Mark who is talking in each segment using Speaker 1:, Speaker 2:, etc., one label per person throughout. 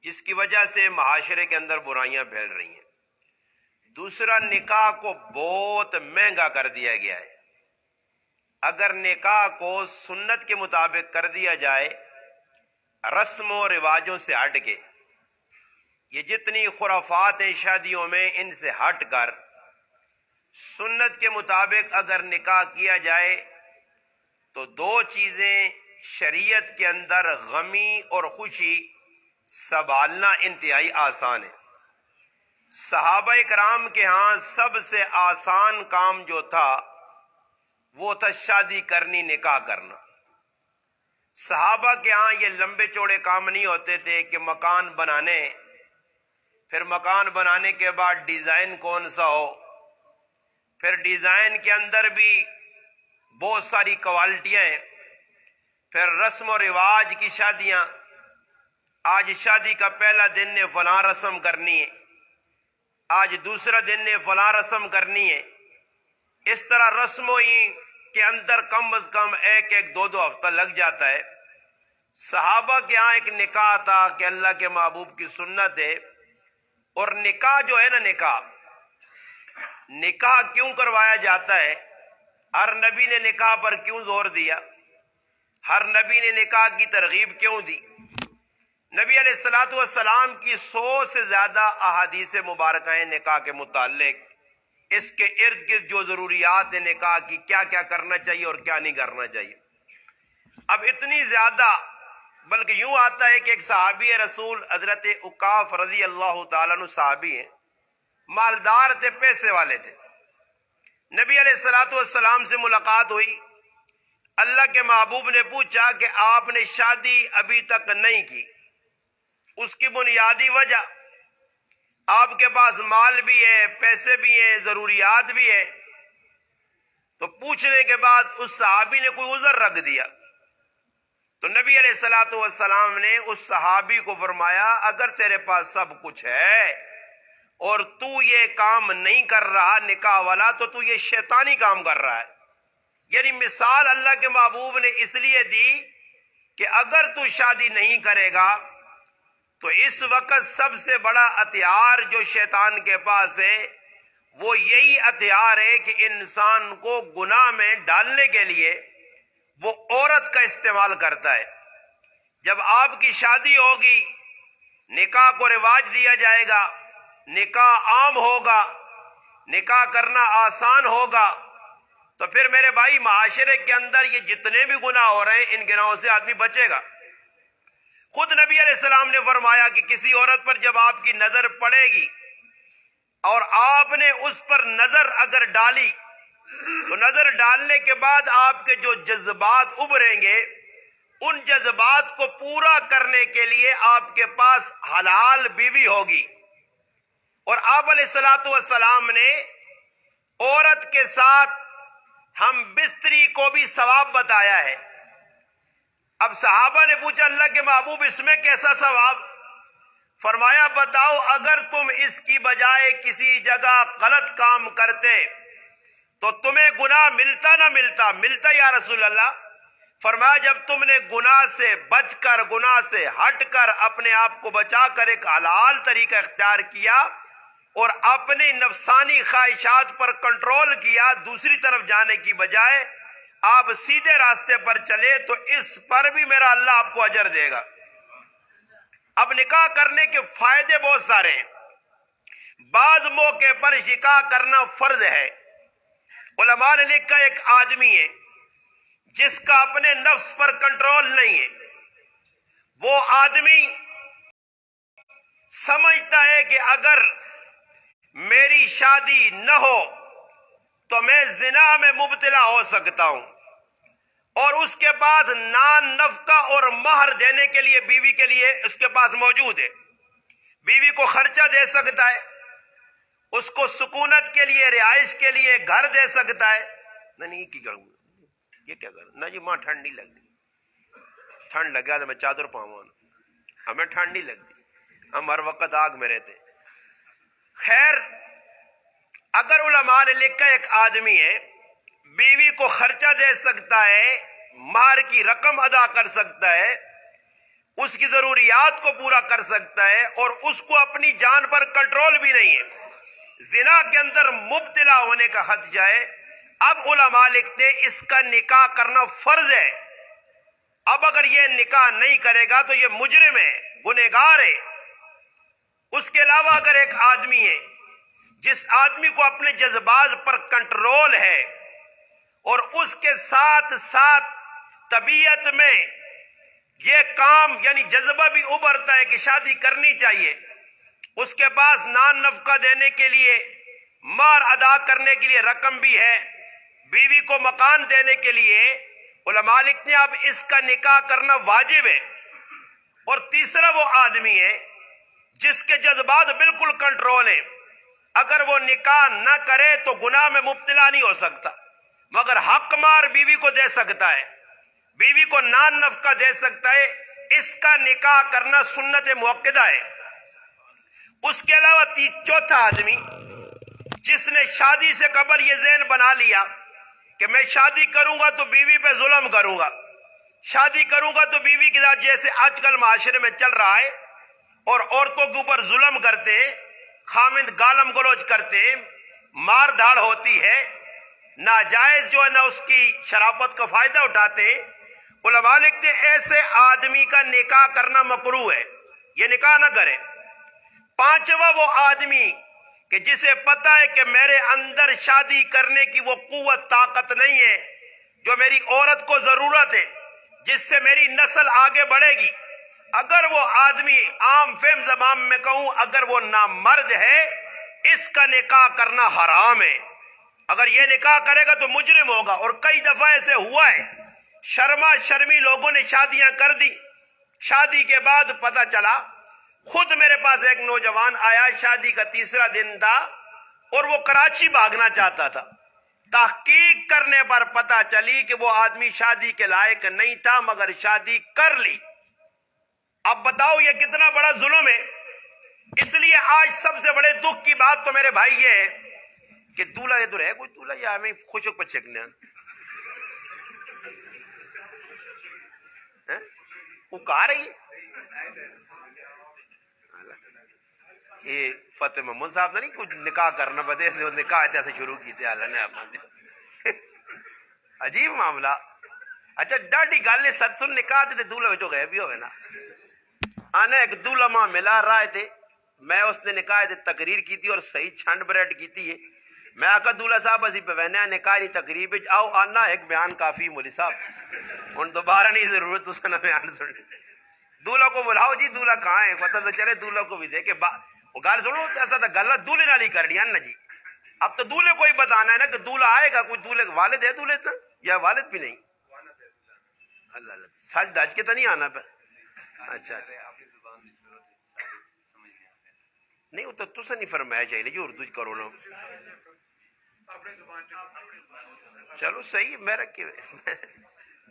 Speaker 1: جس کی وجہ سے معاشرے کے اندر برائیاں پھیل رہی ہیں۔ دوسرا، نکاح کو بہت مہنگا کر دیا گیا ہے۔ اگر نکاح کو سنت کے مطابق کر دیا جائے، رسم و رواجوں سے ہٹ کے، یہ جتنی خرافات ہیں شادیوں میں، ان سے ہٹ کر سنت کے مطابق اگر نکاح کیا جائے تو دو چیزیں شریعت کے اندر غمی اور خوشی سنبھالنا انتہائی آسان ہے۔ صحابہ کرام کے ہاں سب سے آسان کام جو تھا وہ تھا شادی کرنی، نکاح کرنا۔ صحابہ کے ہاں یہ لمبے چوڑے کام نہیں ہوتے تھے کہ مکان بنانے، پھر مکان بنانے کے بعد ڈیزائن کون سا ہو، پھر ڈیزائن کے اندر بھی بہت ساری کوالٹیاں ہیں، پھر رسم و رواج کی شادیاں، آج شادی کا پہلا دن نے فلاں رسم کرنی ہے، آج دوسرا دن نے فلاں رسم کرنی ہے۔ اس طرح رسموں ہی کے اندر کم از کم ایک دو ہفتہ لگ جاتا ہے۔ صحابہ کے ہاں ایک نکاح تھا کہ اللہ کے محبوب کی سنت ہے، اور نکاح جو ہے نا، نکاح کیوں کروایا جاتا ہے؟ ہر نبی نے نکاح پر کیوں زور دیا؟ ہر نبی نے نکاح کی ترغیب کیوں دی؟ نبی علیہ الصلوۃ والسلام کی 100 سے زیادہ احادیث مبارکہ ہیں نکاح کے متعلق، اس کے ارد گرد جو ضروریات ہیں نکاح کی، کیا کیا کرنا چاہیے اور کیا نہیں کرنا چاہیے۔ اب اتنی زیادہ، بلکہ یوں آتا ہے کہ ایک صحابی رسول حضرت عکاف رضی اللہ تعالیٰ عنہ صحابی ہیں، مالدار تھے، پیسے والے تھے۔ نبی علیہ الصلوۃ والسلام سے ملاقات ہوئی، اللہ کے محبوب نے پوچھا کہ آپ نے شادی ابھی تک نہیں کی، اس کی بنیادی وجہ، آپ کے پاس مال بھی ہے، پیسے بھی ہیں، ضروریات بھی ہے۔ تو پوچھنے کے بعد اس صحابی نے کوئی عذر رکھ دیا، تو نبی علیہ الصلوۃ والسلام نے اس صحابی کو فرمایا، اگر تیرے پاس سب کچھ ہے اور تو یہ کام نہیں کر رہا نکاح والا، تو یہ شیطانی کام کر رہا ہے۔ یعنی مثال اللہ کے محبوب نے اس لیے دی کہ اگر تو شادی نہیں کرے گا تو اس وقت سب سے بڑا ہتھیار جو شیطان کے پاس ہے وہ یہی ہتھیار ہے کہ انسان کو گناہ میں ڈالنے کے لیے وہ عورت کا استعمال کرتا ہے۔ جب آپ کی شادی ہوگی، نکاح کو رواج دیا جائے گا، نکاح عام ہوگا، نکاح کرنا آسان ہوگا، تو پھر میرے بھائی معاشرے کے اندر یہ جتنے بھی گناہ ہو رہے ہیں ان گناہوں سے آدمی بچے گا۔ خود نبی علیہ السلام نے فرمایا کہ کسی عورت پر جب آپ کی نظر پڑے گی اور آپ نے اس پر نظر اگر ڈالی، تو نظر ڈالنے کے بعد آپ کے جو جذبات ابھریں گے، ان جذبات کو پورا کرنے کے لیے آپ کے پاس حلال بیوی ہوگی۔ اور آپ علیہ الصلوۃ والسلام نے عورت کے ساتھ ہم بستری کو بھی ثواب بتایا ہے۔ اب صحابہ نے پوچھا، اللہ کے محبوب اس میں کیسا ثواب؟ فرمایا، بتاؤ اگر تم اس کی بجائے کسی جگہ غلط کام کرتے تو تمہیں گناہ ملتا نہ ملتا؟ ملتا یا رسول اللہ؟ فرمایا، جب تم نے گناہ سے بچ کر، گناہ سے ہٹ کر اپنے آپ کو بچا کر ایک حلال طریقہ اختیار کیا اور اپنی نفسانی خواہشات پر کنٹرول کیا، دوسری طرف جانے کی بجائے آپ سیدھے راستے پر چلے، تو اس پر بھی میرا اللہ آپ کو اجر دے گا۔ اب نکاح کرنے کے فائدے بہت سارے ہیں۔ بعض موقع پر نکاح کرنا فرض ہے۔ علماء نے لکھا ایک آدمی ہے جس کا اپنے نفس پر کنٹرول نہیں ہے، وہ آدمی سمجھتا ہے کہ اگر میری شادی نہ ہو تو میں زنا میں مبتلا ہو سکتا ہوں، اور اس کے پاس نان نفقہ اور مہر دینے کے لیے بیوی کے لیے اس کے پاس موجود ہے، بیوی کو خرچہ دے سکتا ہے، اس کو سکونت کے لیے، رہائش کے لیے گھر دے سکتا ہے۔ نہیں کی کروں، یہ کیا کروں؟ نہ جی ماں ٹھنڈ نہیں لگتی، ٹھنڈ لگا تو میں چادر پاؤں، ہمیں ٹھنڈ نہیں لگتی، ہم ہر وقت آگ میں رہتے۔ خیر، اگر علماء نے لکھا ایک آدمی ہے، بیوی کو خرچہ دے سکتا ہے، مہر کی رقم ادا کر سکتا ہے، اس کی ضروریات کو پورا کر سکتا ہے اور اس کو اپنی جان پر کنٹرول بھی نہیں ہے، زنا کے اندر مبتلا ہونے کا خدشہ ہے، اب علماء لکھتے اس کا نکاح کرنا فرض ہے۔ اب اگر یہ نکاح نہیں کرے گا تو یہ مجرم ہے، گنہگار ہے۔ اس کے علاوہ اگر ایک آدمی ہے جس آدمی کو اپنے جذبات پر کنٹرول ہے اور اس کے ساتھ ساتھ طبیعت میں یہ کام یعنی جذبہ بھی ابھرتا ہے کہ شادی کرنی چاہیے، اس کے پاس نان نفقہ دینے کے لیے، مہر ادا کرنے کے لیے رقم بھی ہے، بیوی کو مکان دینے کے لیے، علماء لکھتے ہیں اب اس کا نکاح کرنا واجب ہے۔ اور تیسرا وہ آدمی ہے جس کے جذبات بالکل کنٹرول ہیں، اگر وہ نکاح نہ کرے تو گناہ میں مبتلا نہیں ہو سکتا، مگر حق مار بیوی کو دے سکتا ہے، بیوی کو نان نفقہ دے سکتا ہے، اس کا نکاح کرنا سنت موقدہ ہے۔ اس کے علاوہ چوتھا آدمی جس نے شادی سے قبل یہ ذہن بنا لیا کہ میں شادی کروں گا تو بیوی پہ ظلم کروں گا، شادی کروں گا تو بیوی کے ساتھ جیسے آج کل معاشرے میں چل رہا ہے اور عورتوں کے اوپر ظلم کرتے ہیں، خامند گالم گلوچ کرتے ہیں، مار دھاڑ ہوتی ہے، ناجائز جو ہے نا اس کی شرافت کا فائدہ اٹھاتے ہیں، علماء لکھتے ہیں ایسے آدمی کا نکاح کرنا مکروہ ہے، یہ نکاح نہ کرے۔ پانچواں وہ آدمی کہ جسے پتہ ہے کہ میرے اندر شادی کرنے کی وہ قوت طاقت نہیں ہے جو میری عورت کو ضرورت ہے، جس سے میری نسل آگے بڑھے گی، اگر وہ آدمی عام فہم زبان میں کہوں اگر وہ نامرد ہے، اس کا نکاح کرنا حرام ہے۔ اگر یہ نکاح کرے گا تو مجرم ہوگا، اور کئی دفعہ ایسے ہوا ہے، شرما شرمی لوگوں نے شادیاں کر دی، شادی کے بعد پتہ چلا، خود میرے پاس ایک نوجوان آیا، شادی کا تیسرا دن تھا اور وہ کراچی بھاگنا چاہتا تھا، تحقیق کرنے پر پتہ چلی کہ وہ آدمی شادی کے لائق نہیں تھا مگر شادی کر لی۔ اب بتاؤ یہ کتنا بڑا ظلم ہے۔ اس لیے آج سب سے بڑے دکھ کی بات تو میرے بھائی یہ ہے کہ دولہا ادھر ہے، کوئی دولہا یا ہمیں خوشک پر چیکنے وہ کہا رہی ہے یہ فتح محمد صاحب نے نہیں کچھ نکاح کرنا بدے نکاح ایسے شروع کی تھے اللہ نے عجیب معاملہ۔ اچھا ڈاڈی گل ست سن نکاح تے دولہا وچوں گئے بھی ہوئے نا، آنے ایک دولہا ماں ملا رہے تھے، میں اس نے نکاح تے تقریر کی تھی اور صحیح چھنڈ بریڈ کی تھی ہے، میں آقا دولہا صاحب اسی پہ وہنے نکاح دی تقریب آؤ آنا ایک بیان کافی مولی صاحب ہن دوبارہ نہیں ضرورت اس کا بیان سننے۔ دولہا کو بلاؤ جی، دولہا کہاں ہے، پتہ تو چلے دولہا کو بھی دے کہ گل سنو ایسا تو گل دولہے نال ہی کرنی ہے نا جی، اب تو دولہے کو ہی بتانا ہے نا کہ دولہا آئے گا، کوئی دولہے والد ہے دولہے اتنا یا والد بھی نہیں، اللہ اللہ سچ دج کے تو نہیں آنا پہ۔ اچھا نہیں وہ تو تسا نہیں فرمایا چاہیے جو اردو کرو نا، چلو صحیح میں رکھے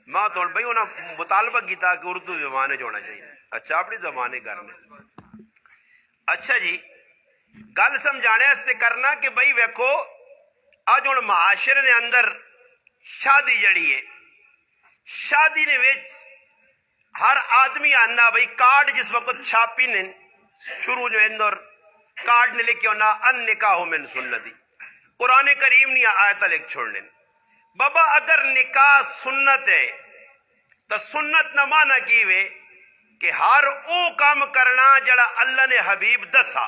Speaker 1: ماں تو بھائی انہیں مطالبہ کیتا کہ اردو زبان ہونا چاہیے، اچھا اپنی زبان کرنے۔ اچھا جی گل سمجھانے واسطے کرنا کہ بھائی ویکھو اج ہن معاشرے نے اندر شادی جڑی ہے، شادی نے وچ ہر آدمی آنا بھائی کارڈ جس وقت چھاپی نے شروع جو اندر کارڈ نے لکھے ہونا ان نکاح من سنتی، قرآن کریم نے آیت لکھ چھوڑنے بابا اگر نکاح سنت ہے تو سنت نہ مانا کیوے کہ ہر او کام کرنا جڑا اللہ نے حبیب دسا،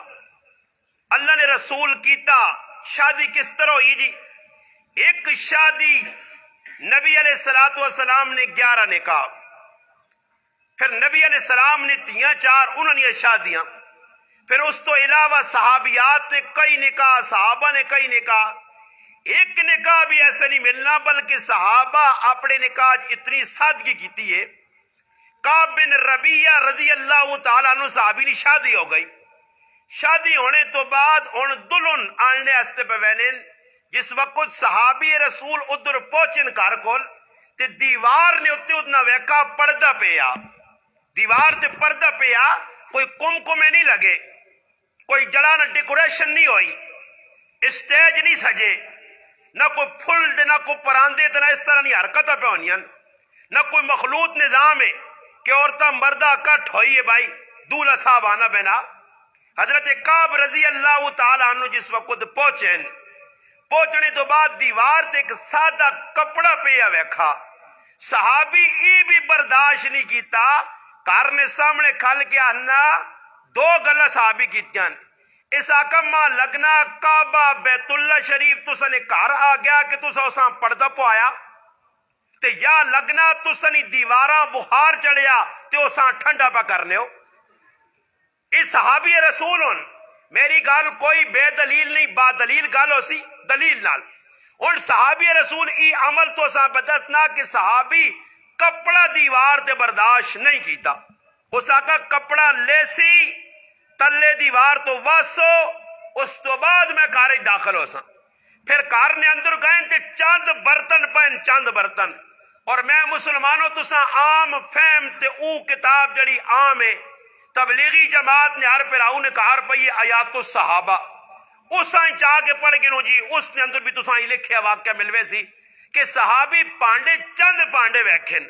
Speaker 1: اللہ نے رسول کیتا۔ شادی کس طرح ہوئی جی؟ ایک شادی نبی علیہ السلام نے 11 نکاح، پھر نبی علیہ السلام نے 3-4 انہوں نے شادیاں، پھر اس تو علاوہ صحابیات نے کئی نکاح، صحابہ نے کئی نکاح، ایک نکاح بھی ایسے نہیں ملنا بلکہ صحابہ اپنے نکاح اتنی سادگی کیتی ہے۔ کعب بن ربیعہ رضی اللہ تعالیٰ عنہ صحابی نے شادی ہو گئی، شادی ہونے تو بعد ہن دلہن آننے ہستے پہ وینن، جس وقت صحابی رسول ادھر پہنچن گھر کول تے دیوار نے اتنے اتنا ویکھا پردہ پیا، دیوار تے پردہ پیا، کوئی کمکمے نہیں لگے، کوئی جڑانا ڈیکوریشن نہیں ہوئی، اسٹیج نہیں سجے، نہ کوئی پھل دے نہ کوئی پراندے تے نہ اس طرح نہیں حرکتیں پہ ہونیاں، نہ کوئی مخلوط نظام ہے، کہ عورتہ مردہ کٹ ہوئی ہے بھائی دولہا صاحب آنا بنا. حضرت کعب رضی اللہ تعالیٰ عنہ جس وقت پہنچنے تو بعد دیوار تے ایک سادہ کپڑا پیا ویکھا. صحابی ای بھی برداشت نہیں کیتا. گھر نے سامنے کھل کے آنا دو گلا صحابی کیتیاں. اس آکم ماں لگنا کعبہ بیت اللہ شریف تسا نے گھر آ گیا کہ تسا اساں پردہ پوایا تے یا لگنا تسا نے دیواراں بخار چڑھیا تے اساں ٹھنڈا پا کرنے ہو. اس صحابی رسول ہن میری گال کوئی بے دلیل نہیں با دلیل گال ہو سی دلیل نال. اور صحابی رسول ای عمل تو اساں بدتنا کہ صحابی کپڑا دیوار تے برداشت نہیں کیتا. اس آقا کپڑا لے سی تلے دیوار تو واسو اس تو بعد میں کارج داخل ہو سا. پھر کار نے اندر گئے تے چند برتن پہن چند برتن. اور میں مسلمانوں تسا عام فہم تے او کتاب جڑی عام ہے تبلیغی جماعت نے ہر پھر نے کہا پئی آیات الصحابہ اس چاہ کے پڑھ کے نو جی اس نے اندر بھی تسا ہی لکھیا واقعہ ملوے سی کہ صحابی پانڈے چند پانڈے ویکھن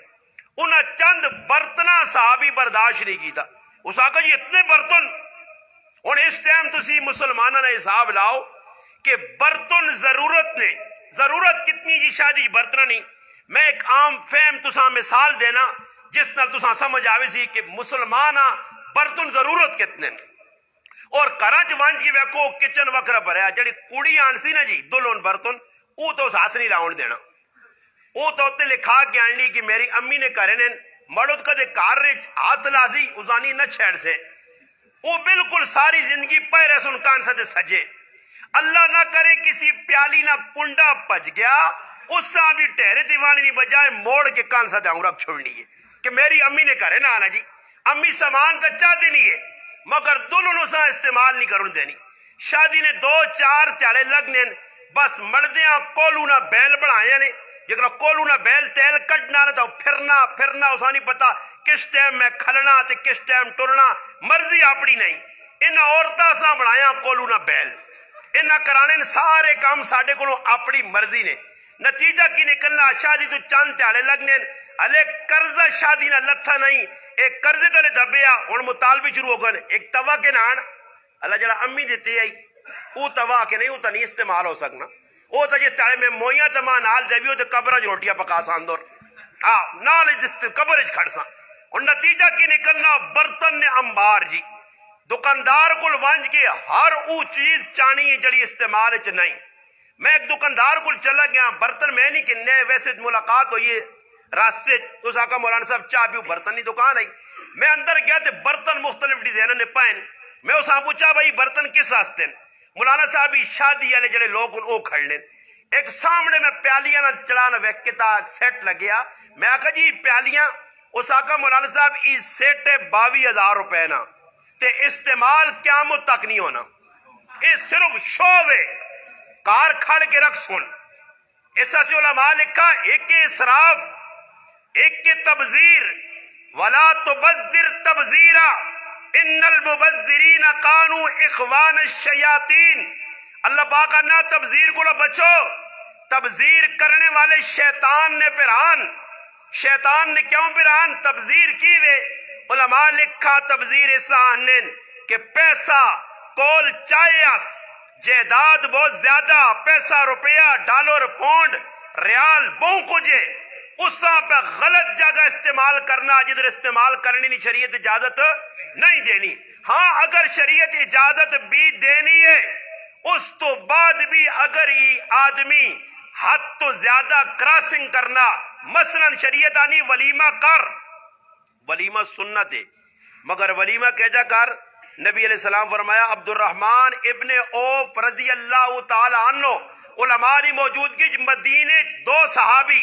Speaker 1: انہاں چند برتنا صحابی برداشت نہیں کیتا. اس آقا جی اتنے برتن. اور اس ٹائم تسی مسلمانوں نے حساب لاؤ کہ برتن ضرورت نے ضرورت کتنی جی شادی برتن نہیں. میں ایک عام فہم تسا مثال دینا جس نال تسا سمجھ آوے سی کہ مسلمان برتن ضرورت کتنے. اور کرچ ونج کی ویکھو کچن وکھرا بھریا جڑی کڑی آن سی نا جی دلہن برتن او تو ہاتھ نہیں لاؤن دینا. او تو تے لکھا کے آنی کہ میری امی نے کرے نے مڑد کدے کار رچ ہاتھ لازی ازانی نہ چھیڑ سے. وہ بالکل ساری زندگی پہرے سن کان سے سجے. اللہ نہ کرے کسی پیالی نہ کنڈا پج گیا اس سے بھی ٹہرے دیوانی نہیں بجائے موڑ کے کان سے رکھ چھوڑنی ہے کہ میری امی نے کرے نا آنا جی. امی سامان تو چاہ دینی ہے مگر دونوں سا استعمال نہیں کرن دینی. شادی نے 2-4 تیالے لگنے بس مردیاں کولو نہ بیل بڑھائے نے جگر کولو نہ بیل تیل کٹنا نہ تو پھرنا اسا نہیں پتا کس ٹائم میں کھلنا تے کس ٹائم ٹرنا مرضی اپنی نہیں. ان عورتاں سا بنایا کولو نہ بیل انہاں کرانے سارے کام ساڈے کولوں اپنی مرضی نے. نتیجہ کی نکلنا شادی تو چند تیالے لگنے ہلے قرضہ شادی نہ لتھا نہیں ایک قرضے تے دبیا ہن مطالبے شروع ہو گئے. ایک توا کے نان اللہ جڑا امی دیتی آئی او توا کے نہیں او تا نہیں استعمال ہو سکنا. او تا جس ٹائم میں مویاں تما نال دیویو تے قبر وچ روٹیاں پکا سان دور نال جس قبر وچ کھڑ سان. اور نتیجہ کی نکلنا برتن نے انبار جی دکاندار کول ونج کے ہر او چیز چانی ہے جڑی استعمال وچ نہیں. میں ایک دکاندار کول چلا گیا برتن میں نہیں کنے ویسے ملاقات ہوئی راستے تو ساکا مولانا صاحب چاہ پیو برتن نہیں دکان آئی. میں اندر گیا تے برتن مختلف ڈیزائن نے پائن. میں اساں پوچھا بھائی برتن کس واسطے. مولانا صاحب شادی والے جڑے لوگ او کھڑنے ایک سامنے میں پیالیاں نہ چلانا ویکتا سیٹ لگیا. میں آکھا جی پیالیاں اس آکا مولانا صاحب ای سیٹ 22,000 روپے نا تے استعمال قیامت تک نہیں ہونا. اے صرف شو ہے کار کھڑ کے رکھ سن. ایسا سے علماء لکھا ایک اسراف ایک کے تبذیر ولا تبذر تبذیرا ان المبذرین کانوا اخوان الشیاطین. اللہ پاک نہ تبذیر کو بچو. تبذیر کرنے والے شیطان نے پران. شیطان نے کیوں پران تبذیر کی وے. علماء لکھا تبذیر احسان کہ پیسہ کول چایس جائیداد بہت زیادہ پیسہ روپیہ ڈالر پونڈ ریال بہوں کجے اس پہ غلط جگہ استعمال کرنا جدھر استعمال کرنی نہیں شریعت اجازت نہیں دینی. ہاں اگر شریعت اجازت بھی دینی ہے اس تو بعد بھی اگر یہ آدمی حد تو زیادہ کراسنگ کرنا مثلا شریعت آنی ولیمہ کر ولیمہ سنت ہے مگر ولیمہ کہجا کر. نبی علیہ السلام فرمایا عبد الرحمن ابن عوف رضی اللہ تعالی عنہ علماء کی موجودگی مدینے 2 صحابی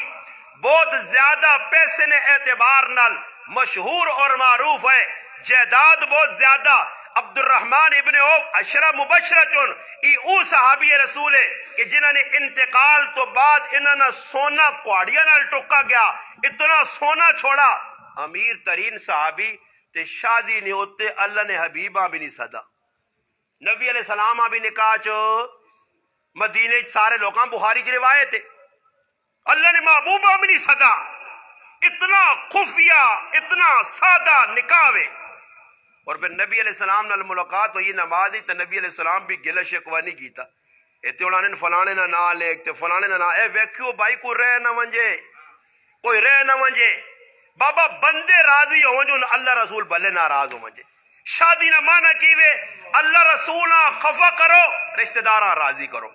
Speaker 1: بہت زیادہ پیسے نے اعتبار نال مشہور اور معروف ہے جائیداد بہت زیادہ. عبد الرحمن ابن عوف عشرہ مبشرہ ای او صحابی رسول ہے کہ جنہوں نے انتقال تو بعد انہوں نے سونا کوڑیاں نال ٹوکا گیا اتنا سونا چھوڑا. امیر ترین صحابی تے شادی نہیں ہوتے اللہ نے حبیبہ بھی نہیں صدا. نبی علیہ السلام بھی نکاح چو مدینے سارے لوگاں بخاری کی روایت ہے اللہ نے محبوبہ بھی نہیں صدا. اتنا خفیہ اتنا سادہ نکاح وے اور پھر نبی علیہ السلام نال ملاقات ہوئی نماز تو نبی علیہ السلام بھی گلہ شکوا نہیں کیتا اتنے انہوں نے فلانے نہ نہ لے تے فلانے نہ اے ویکھیو بھائی کوئی رہ نہ ونجے کوئی رہ نہ ونجے بابا بندے راضی ہو جو اللہ رسول بھلے ناراض ہو ونجے شادی نہ مانا کیوے اللہ رسول خفا کرو رشتہ دار راضی کرو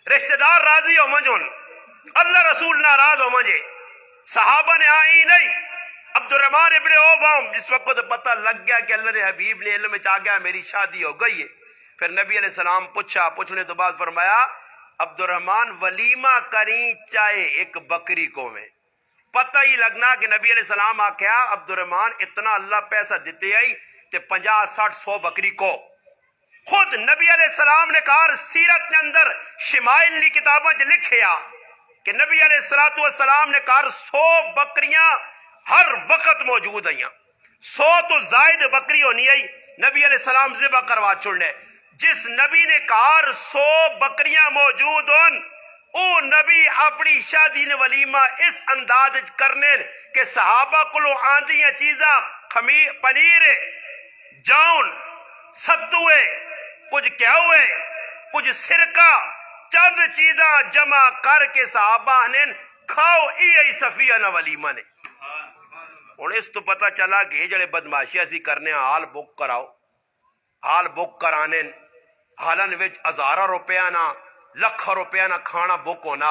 Speaker 1: رشتہ دار راضی ہو ونجن اللہ رسول ناراض ہو ونجے صحابہ نے آئی نہیں عبد الرحمن ابن عوف جس وقت پتہ لگ گیا کہ اللہ نے حبیب نے علم میں چاہ گیا میری شادی ہو گئی ہے پھر نبی علیہ السلام پوچھنے تو بعد فرمایا عبد الرحمن ولیمہ کریں چاہے ایک بکری کو میں پتہ ہی لگنا کہ نبی علیہ السلام آکھیا عبد الرحمن اتنا اللہ پیسہ دیتے آئی تے 50-60-100 بکری کو خود نبی علیہ السلام نے کہا سیرت کے اندر شمائل لی کتابوں جو لکھیا کہ نبی علیہ السلام نے کہا 100 بکریاں ہر وقت موجود ہیں 100 تو زائد بکری ہونی ہے نبی علیہ السلام ذبح کروا چھوڑنے جس نبی نے کہا 100 بکریاں موجود ہوں او نبی اپنی شادی نے ولیمہ اس انداز کرنے کہ صحابہ کلو آندیاں چیزاں پنیر جاؤن ستوے کچھ کیا ہوئے کچھ سرکہ چند چیزاں جمع کر کے صحابہ نے کھاؤ ای صفیہ نہ ولیمہ نے اور اس تو پتہ چلا کہ یہ جڑے بدماشی اسی کرنے حال بک کراؤ حال بک کرانے حالن وچ ہزارہ روپیہ نہ لکھ روپیہ نہ کھانا بک ہونا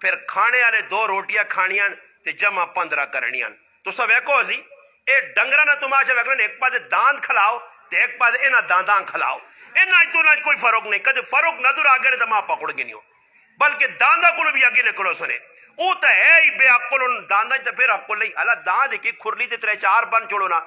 Speaker 1: پھر کھانے والے 2 روٹیاں کھانیاں تے جمع 15 کرنیاں تو سب ایکو اسی اے ڈنگرا نہ تماشا ویکھن ایک پاسے داند کھلاؤ تے ایک پاسے انہاں دانداں کھلاؤ انہاں تو نہ کوئی فرق نہیں کدے فرق نظر آ گئے تے ماں پکڑ گنیو بلکہ داندا کو بھی اگے نکلو سنے او تے ہے ہی بے عقل داندا تے پھر عقل نہیں الا داند کی کھرلی تے 3-4 بن چھوڑو نا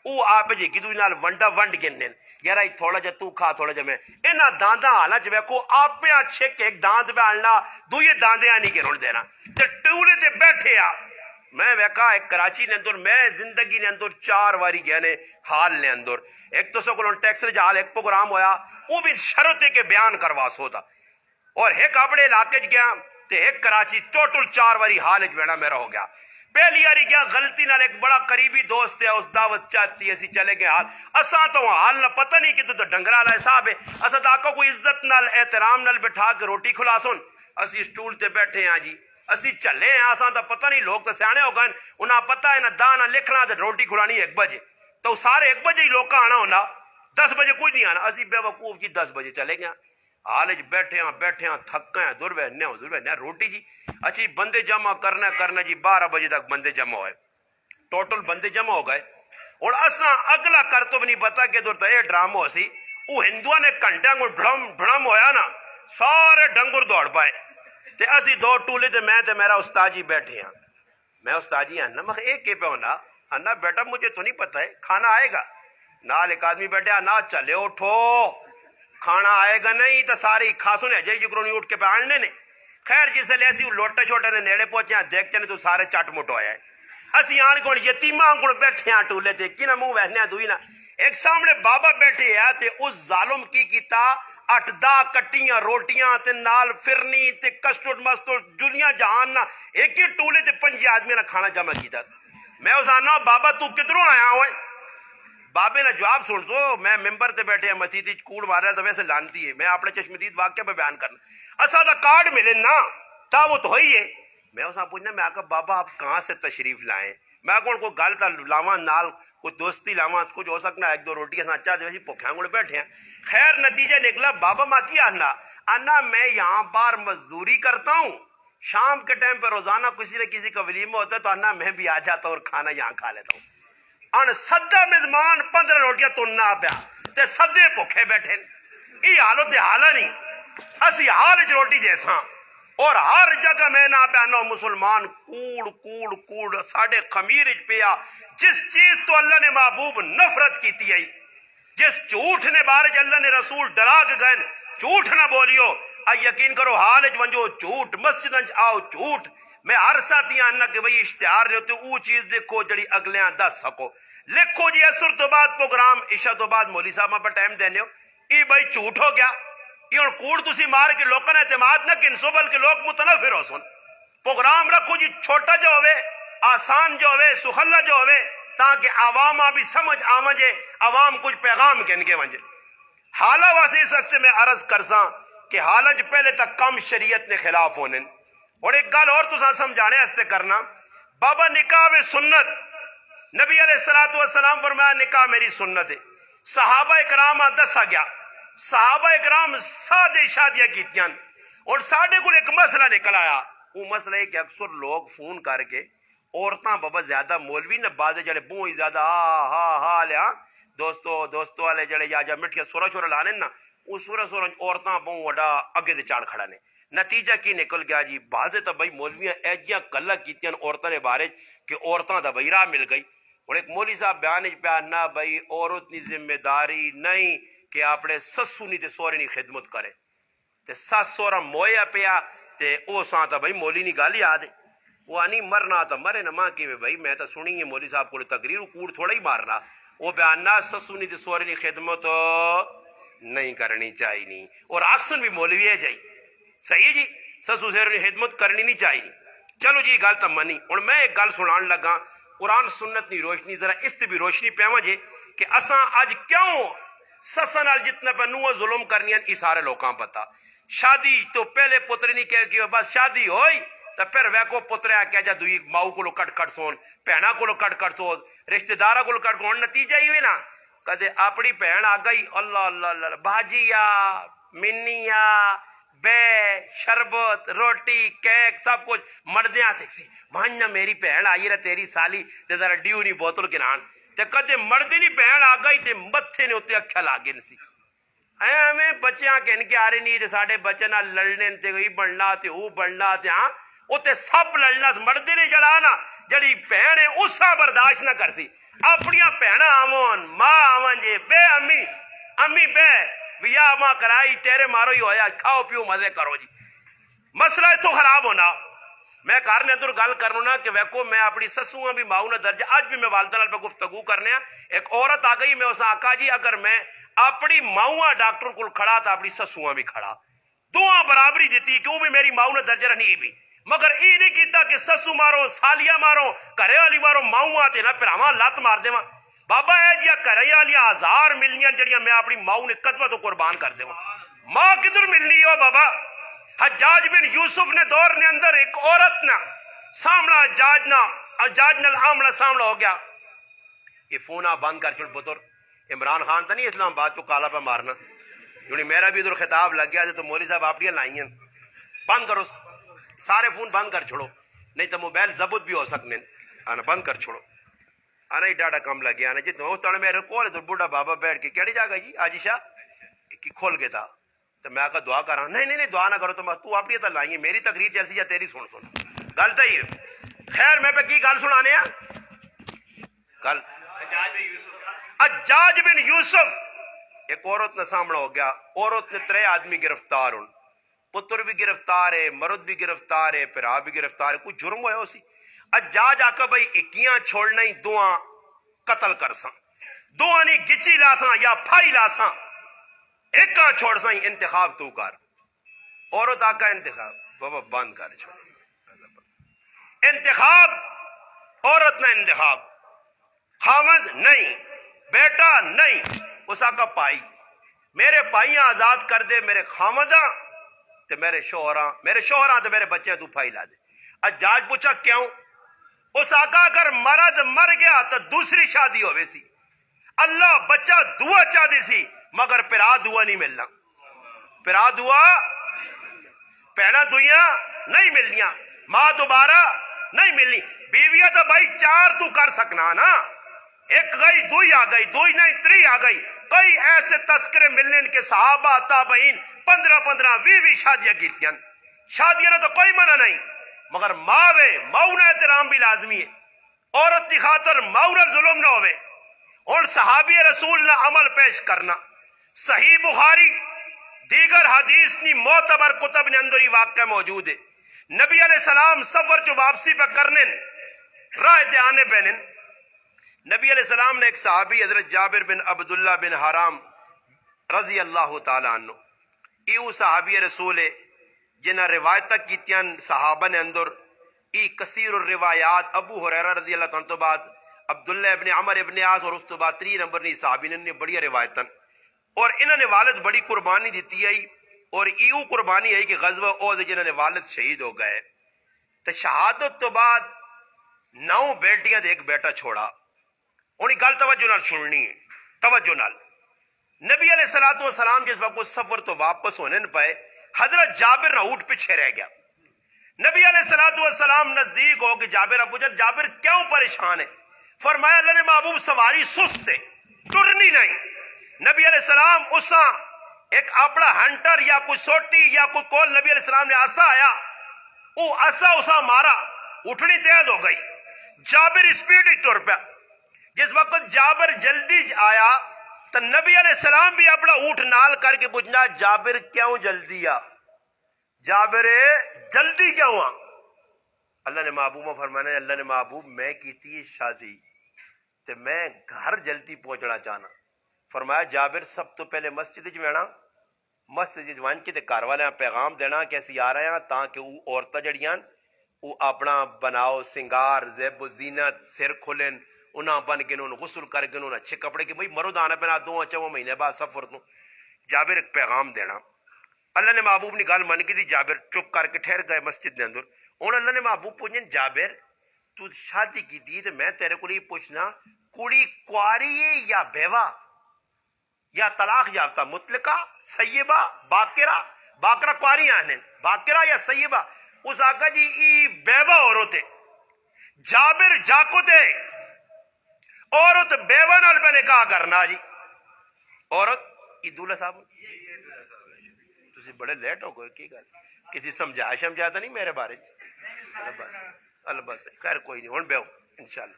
Speaker 1: او آپ جی کی نال ونڈا ونڈ گنن یار ای تھوڑا جا تو کھا تھوڑا جا میں انہاں داندا حالت ویکھو آپ پہ چھک ایک داند بیاننا دوئے داندیاں نہیں گرون دینا تے ٹولے تے بیٹھے آ میں ویکھا ایک کراچی نے اندر میں زندگی نے اندر 4 واری گئے نے حال نے اندر ایک تو سکولوں ٹیکس جال ایک پروگرام ہویا وہ بھی شرط کے بیان کروا سو تھا اور ایک اپنے علاقے گیا تے ایک کراچی ٹوٹل 4 واری حال ویڑا میرا ہو گیا پہلی باری گیا غلطی نال ایک بڑا قریبی دوست ہے اس دعوت چاہتی اسی چلے گئے حال اساں تو حال نہ پتہ نہیں کہ تو ڈنگرا والا حساب ہے اساں تو آکو کوئی عزت نال احترام نال بٹھا کے روٹی کھلا سن اسی سٹول تے بیٹھے ہیں جی اسی چلے ہیں اساں تو پتہ نہیں لوگ تو سیانے ہو گئے انہاں پتہ ہے نہ دانا لکھنا تے روٹی کھلانی 1 بجے تو سارے 1 بجے ہی لوگ آنا ہونا 10 بجے کچھ نہیں آنا اسی بے وقوف جی 10 بجے چلے گئے حال بیٹھے ہیں تھکے ہیں دور بہنے روٹی جی اچھی بندے جمع کرنا جی 12 بجے تک بندے جمع ہوئے ٹوٹل بندے جمع ہو گئے اور اساں اگلا کر تو بھی نہیں پتا کہ دور تے ڈرامو سی وہ ہندوؤں نے گھنٹے کو ڈھڑم ہویا نا سارے ڈنگر دوڑ پائے تے اسی 2 ٹولے تے میں تے میرا استاد جی بیٹھے ہیں میں استاد جی آنا میں ایک کے پہ ہونا انا بیٹا مجھے تو نہیں پتا ہے کھانا آئے گا نال ایک آدمی بیٹھے نہ چلے اٹھو کھانا آئے گا نہیں تو ساری کھاسو نے جی جکرو نہیں اٹھ کے پہ آنے نے خیر جسے لے اسی لوٹے چھوٹے نے نیڑے پہنچے ہیں دیکھتے نے تو سارے چٹ مٹ ہویا ہے اسی آن کو یتیماں کو بیٹھے ہیں ٹولے تے کی نہ منہ وہنے دوئی نہ ایک سامنے بابا بیٹھے ہیں تے اس ظالم کی کیتا 8-10 کٹیاں روٹیاں تے نال فرنی تے کسٹرڈ مسترڈ دنیا جہان نہ ایک ہی ٹولے تے 5 آدمی نے کھانا جمع کیتا میں اس آنا بابا تو کدھروں آیا ہوئے بابے نے جواب سن سو میں ممبر تے بیٹھے ہیں مسیدی کوڑ مار رہا تو ویسے لانتی ہے میں اپنے چشمدید واقعہ پہ بیان کرنا اسا دا کارڈ ملے نا تا وہ تو ہوئی ہے میں اسا پوچھنا میں آکا بابا آپ کہاں سے تشریف لائیں میں کون کو گل تا لاواں نال کوئی دوستی لاواں کچھ ہو سکنا 1-2 روٹیاں سانچا دے ویسی بھوکھیاں گڑ بیٹھے ہیں خیر نتیجہ نکلا بابا ماں کی آنا میں یہاں بار مزدوری کرتا ہوں شام کے ٹائم پہ روزانہ کسی نہ کسی کا ولیمہ ہوتا ہے تو آنا میں بھی آ جاتا ہوں اور کھانا یہاں کھا لیتا ہوں ان سدہ مزمان 15 روٹیاں تننا پیا تے سدے بھوکھے بیٹھے ای حالت حالا نہیں اسی حال روٹی جیسا اور ہر جگہ میں نہ پہنو مسلمان کوڑ ساڑھے خمیر پیا جس چیز تو اللہ نے محبوب نفرت کی تھی جس جھوٹ نے بارج اللہ نے رسول ڈرا کے گئے جھوٹ نہ بولیو یقین کرو حالج ونجو جھوٹ مسجد آؤ جھوٹ میں ہر ساتھی آنا کہ بھئی اشتہار نہیں ہوتے وہ چیز دیکھو جڑی اگلیاں 10 سکو لکھو جی اثر تو بعد پروگرام عشاء تو بعد مولی صاحب میں پر ٹائم دینے ہو ای بھئی جھوٹ ہو گیا یہ ان کوڑ تسی مار کے لوگوں نے اعتماد نہ کنسو بلکہ لوگ متنفر ہو سن پروگرام رکھو جی چھوٹا جو ہوئے آسان جو ہوئے سخلا جو ہوئے تاکہ عوام بھی سمجھ آوجے عوام کچھ پیغام کن کے ونجے حالہ واسے اس ہستے میں عرض کرساں کہ حالہ جو پہلے تک کم شریعت نے خلاف ہونے اور ایک گل اور تو سمجھانے ہستے کرنا بابا نکاح و سنت نبی علیہ السلام فرمایا نکاح میری سنت ہے صحابہ اکرام دسا گیا صحابہ اکرام سادے شادیاں کیتیاں اور ساڑھے کو ایک مسئلہ نکل آیا وہ مسئلہ ہے کہ اکثر لوگ فون کر کے عورتاں بابا زیادہ مولوی نہ بعد جڑے بوئی زیادہ ہا لیا دوستو والے جڑے یا مٹ کے سورا شورا لانے نا وہ سورا عورتاں بہوں وڈا اگے دے چاڑ کھڑا نے نتیجہ کی نکل گیا جی بازے تو بھائی مولویاں ایجیاں کلا کیتیاں عورتاں نے بارے کہ عورتاں دا بھائی راہ مل گئی اور ایک مولوی صاحب بیان پیا نہ بھائی عورت نی ذمہ داری نہیں کہ اپنے سسو نی تے سورے نی خدمت کرے تے سس سورا مویا پیا تے او ساں تا بھائی مولی نی گال یاد ہے وہ آنی مرنا تا مرے نہ ماں کی بھائی میں تا سنی ہے مولوی صاحب کو تقریر کوڑ تھوڑا ہی مارنا وہ بیان نہ سسو نی تے سورے نی خدمت نہیں کرنی چاہیے نہیں اور اکثر بھی مولوی ہے جائی صحیح جی سسو سورے نی خدمت کرنی نہیں چاہیے چلو جی گل تا منی اور میں ایک گل سنان لگا قرآن سنت نی روشنی ذرا اس تے بھی روشنی پیوا جے کہ اساں اج کیوں سسا نال جتنا پہ نو ظلم کرنی ہیں سارے لوکاں پتا شادی تو پہلے پتر نہیں کہ بس شادی ہوئی تو پھر ویکو پتریا کہہ جا دوئی ماؤ کو کٹ سون بہنا کو کٹ سون رشتہ دارا کو کٹ کون نتیجہ ہی ہوئی نا کدے اپنی بہن آ گئی اللہ اللہ اللہ بھاجیا منیا بے شربت روٹی کیک سب کچھ مردیاں تک سی ماننا میری بہن آئی رہا تیری سالی تے ذرا ڈیو نہیں بوتل کنان تے کدے مردی نہیں بہن آ گئی تے متھے نے اتنے اکھا لاگن سی ہمیں بچیاں کہن کے آ رہی نہیں تے ساڑے بچے نہ لڑنے تے گئی بڑھنا تے او بڑھنا تے ہاں اتنے سب لڑنا مردی نے جڑانا جڑی بہن ہے اسا برداشت نہ کر سی اپنیاں بہنا آون ماں آون جے بے امی بے بیا ماں کرائی تیرے مارو ہی ہویا کھاؤ پیو مزے کرو جی مسئلہ تو خراب ہونا میں گھر نے اندر گل کرنا نا کہ ویکو میں اپنی سسوں بھی ماؤں نے درجہ آج بھی میں والدہ نال پہ گفتگو کرنے ایک عورت آ گئی میں اسا آقا جی اگر میں اپنی ماؤں ڈاکٹر کو کھڑا تھا اپنی سسوں بھی کھڑا دعا برابری دیتی کہ وہ بھی میری ماؤں نے درجہ رہنی بھی مگر یہ نہیں کیتا کہ سسو مارو سالیا مارو گھرے والی مارو ماؤں آتے نا پھر ہماں لت مار دے بابا اے جیا گھرے والی ہزار ملنیاں جڑیاں میں اپنی ماؤں نے قدمہ تو قربان کر دے ماں کدھر ملنی ہو بابا حجاج بن یوسف نے دور نے اندر ایک عورت نا سامنا حجاج نال آمنا سامنا ہو گیا یہ فون آپ بند کر چھوڑ پتر عمران خان تھا نہیں اسلام آباد کو کالا پہ مارنا یعنی میرا بھی ادھر خطاب لگ گیا تو مولوی صاحب آپ لائیں بند کرو سارے فون بند کر چھوڑو نہیں تو موبائل ضبط بھی ہو سکنے آنا بند کر چھوڑو آنا ہی ڈاٹا کم لگ گیا آنا جتنا تڑ میرے کول تو بوڑھا بابا بیٹھ کے کیڑی جا گئی آجی شاہ کی کھول گیا تھا تو میں آقا دعا کر رہا ہوں نہیں دعا نہ کرو تو اپنی تو لائیں میری تقریر جیسی یا تیری سن گل تو ہی خیر میں پہ کی گل سنانے گل حجاج بن یوسف ایک عورت نے سامنا ہو گیا عورت نے 3 آدمی گرفتار ہوں پتر بھی گرفتار ہے مرد بھی گرفتار ہے پھرا بھی گرفتار ہے کوئی جرم ہویا اسی حجاج آقا بھائی اکیاں چھوڑنا ہی دعا قتل کرساں دعا نہیں گچی لاساں یا پھائی لاساں ایک چھوڑ سائیں انتخاب تو کر عورت آقا انتخاب بابا بند کر چھوڑ انتخاب عورت نہ انتخاب خامد نہیں بیٹا نہیں اس آقا پائی میرے پائیاں آزاد کر دے میرے خامداں تے میرے شوہراں تے میرے بچے تو پھائی لا دے حجاج پوچھا کیوں اس آقا اگر مرد مر گیا تو دوسری شادی ہوئے سی اللہ بچہ دعا چاہ دی سی مگر پھرا دعا نہیں ملنا پھرا دعا پہنا دعا نہیں ملنیاں ماں دوبارہ نہیں ملنی بیویاں تو بھائی 4 تو کر سکنا نا ایک گئی دوئی آ گئی دوئی نہیں 3 آ گئی کئی ایسے تذکرے ملنے کے صحابہ تابعین 15 20 شادیاں کیتیاں شادیاں نہ تو کوئی منع نہیں مگر ماوے ماؤں احترام بھی لازمی ہے عورت کی خاطر ماؤں ظلم نہ ہوئے اور صحابی رسول نہ عمل پیش کرنا صحیح بخاری دیگر حدیث نی معتبر کتب نے اندر ہی واقعہ موجود ہے نبی علیہ السلام سفر جو واپسی پہ کرنے راہ تے آنے پہنے نبی علیہ السلام نے ایک صحابی حضرت جابر بن عبداللہ بن حرام رضی اللہ تعالیٰ عنہ ایو صحابی رسول ہے جنہ روایتہ کیتیاں صحابہ نے اندر ای کثیر الروایات ابو ہریرہ رضی اللہ تعالیٰ تو بعد عبداللہ ابن عمر ابن عاص اور اس تو بعد 3 نمبر نہیں صحابی نے بڑی روایتاں اور انہوں نے والد بڑی قربانی دیتی ہے اور ایو قربانی ہے کہ غزوہ احد جنہوں نے والد شہید ہو گئے تو شہادت تو بعد 9 بیٹیاں ایک بیٹا چھوڑا. ہوں گل توجہ نال سننی ہے, توجہ نال. نبی علیہ الصلوۃ والسلام جس وقت سفر تو واپس ہونے نہ پائے, حضرت جابر نہ اٹھ پیچھے رہ گیا. نبی علیہ الصلوۃ والسلام نزدیک ہو کہ جابر ابو جان جابر کیوں پریشان ہے؟ فرمایا اللہ نے محبوب سواری سست ہے, ٹرنی نہیں. نبی علیہ السلام اسا ایک اپنا ہنٹر یا کوئی سوٹی یا کوئی کول نبی علیہ السلام نے آسا آیا, وہ آسا اسا مارا, اٹھنی تیز ہو گئی, جابر اسپیڈ ٹر پیا. جس وقت جابر جلدی آیا تو نبی علیہ السلام بھی اپنا اونٹ نال کر کے پوچھنا جابر کیوں جلدی آ, جابر جلدی کیوں آ؟ اللہ نے محبوب فرمانا اللہ نے محبوب میں کیتی شادی تے میں گھر جلدی پہنچنا چاہنا. فرمایا جابر سب تو پہلے مسجد وچ وینا, مسجد وان کے تے گھر والے پیغام دینا کہ اسی آ رہے ہیں تاکہ وہ عورتاں جڑیاں وہ اپنا بناؤ سنگار زیب و زینت سر کھولن انہاں بن کے انہوں غسل کر کے انہوں اچھے کپڑے کے بھئی مرد آنا پہنا 2 مہینے بعد سفر تو جابر ایک پیغام دینا. اللہ نے محبوب نے گل من کی تھی, جابر چپ کر کے ٹھہر گئے مسجد کے اندر. ہوں اللہ نے محبوب پوچھیں جابر تو شادی کی تھی تو میں تیرے کو یہ پوچھنا کڑی کواری ہے یا بیوہ یا طلاق یافتہ, مطلقہ, سیبہ, باکرہ, باکرہ کواری آنے, باکرہ یا سیبہ. اس آقا جی ای بیوہ عورت ہے. جابر جاکو تے عورت بیوہ نال پہ نکاح کرنا جی. عورت ای دولہ صاحب تسی بڑے لیٹ ہو گئے, کی گل کسی سمجھایا تو نہیں میرے بارے بس خیر کوئی نہیں, ہوں بیو انشاءاللہ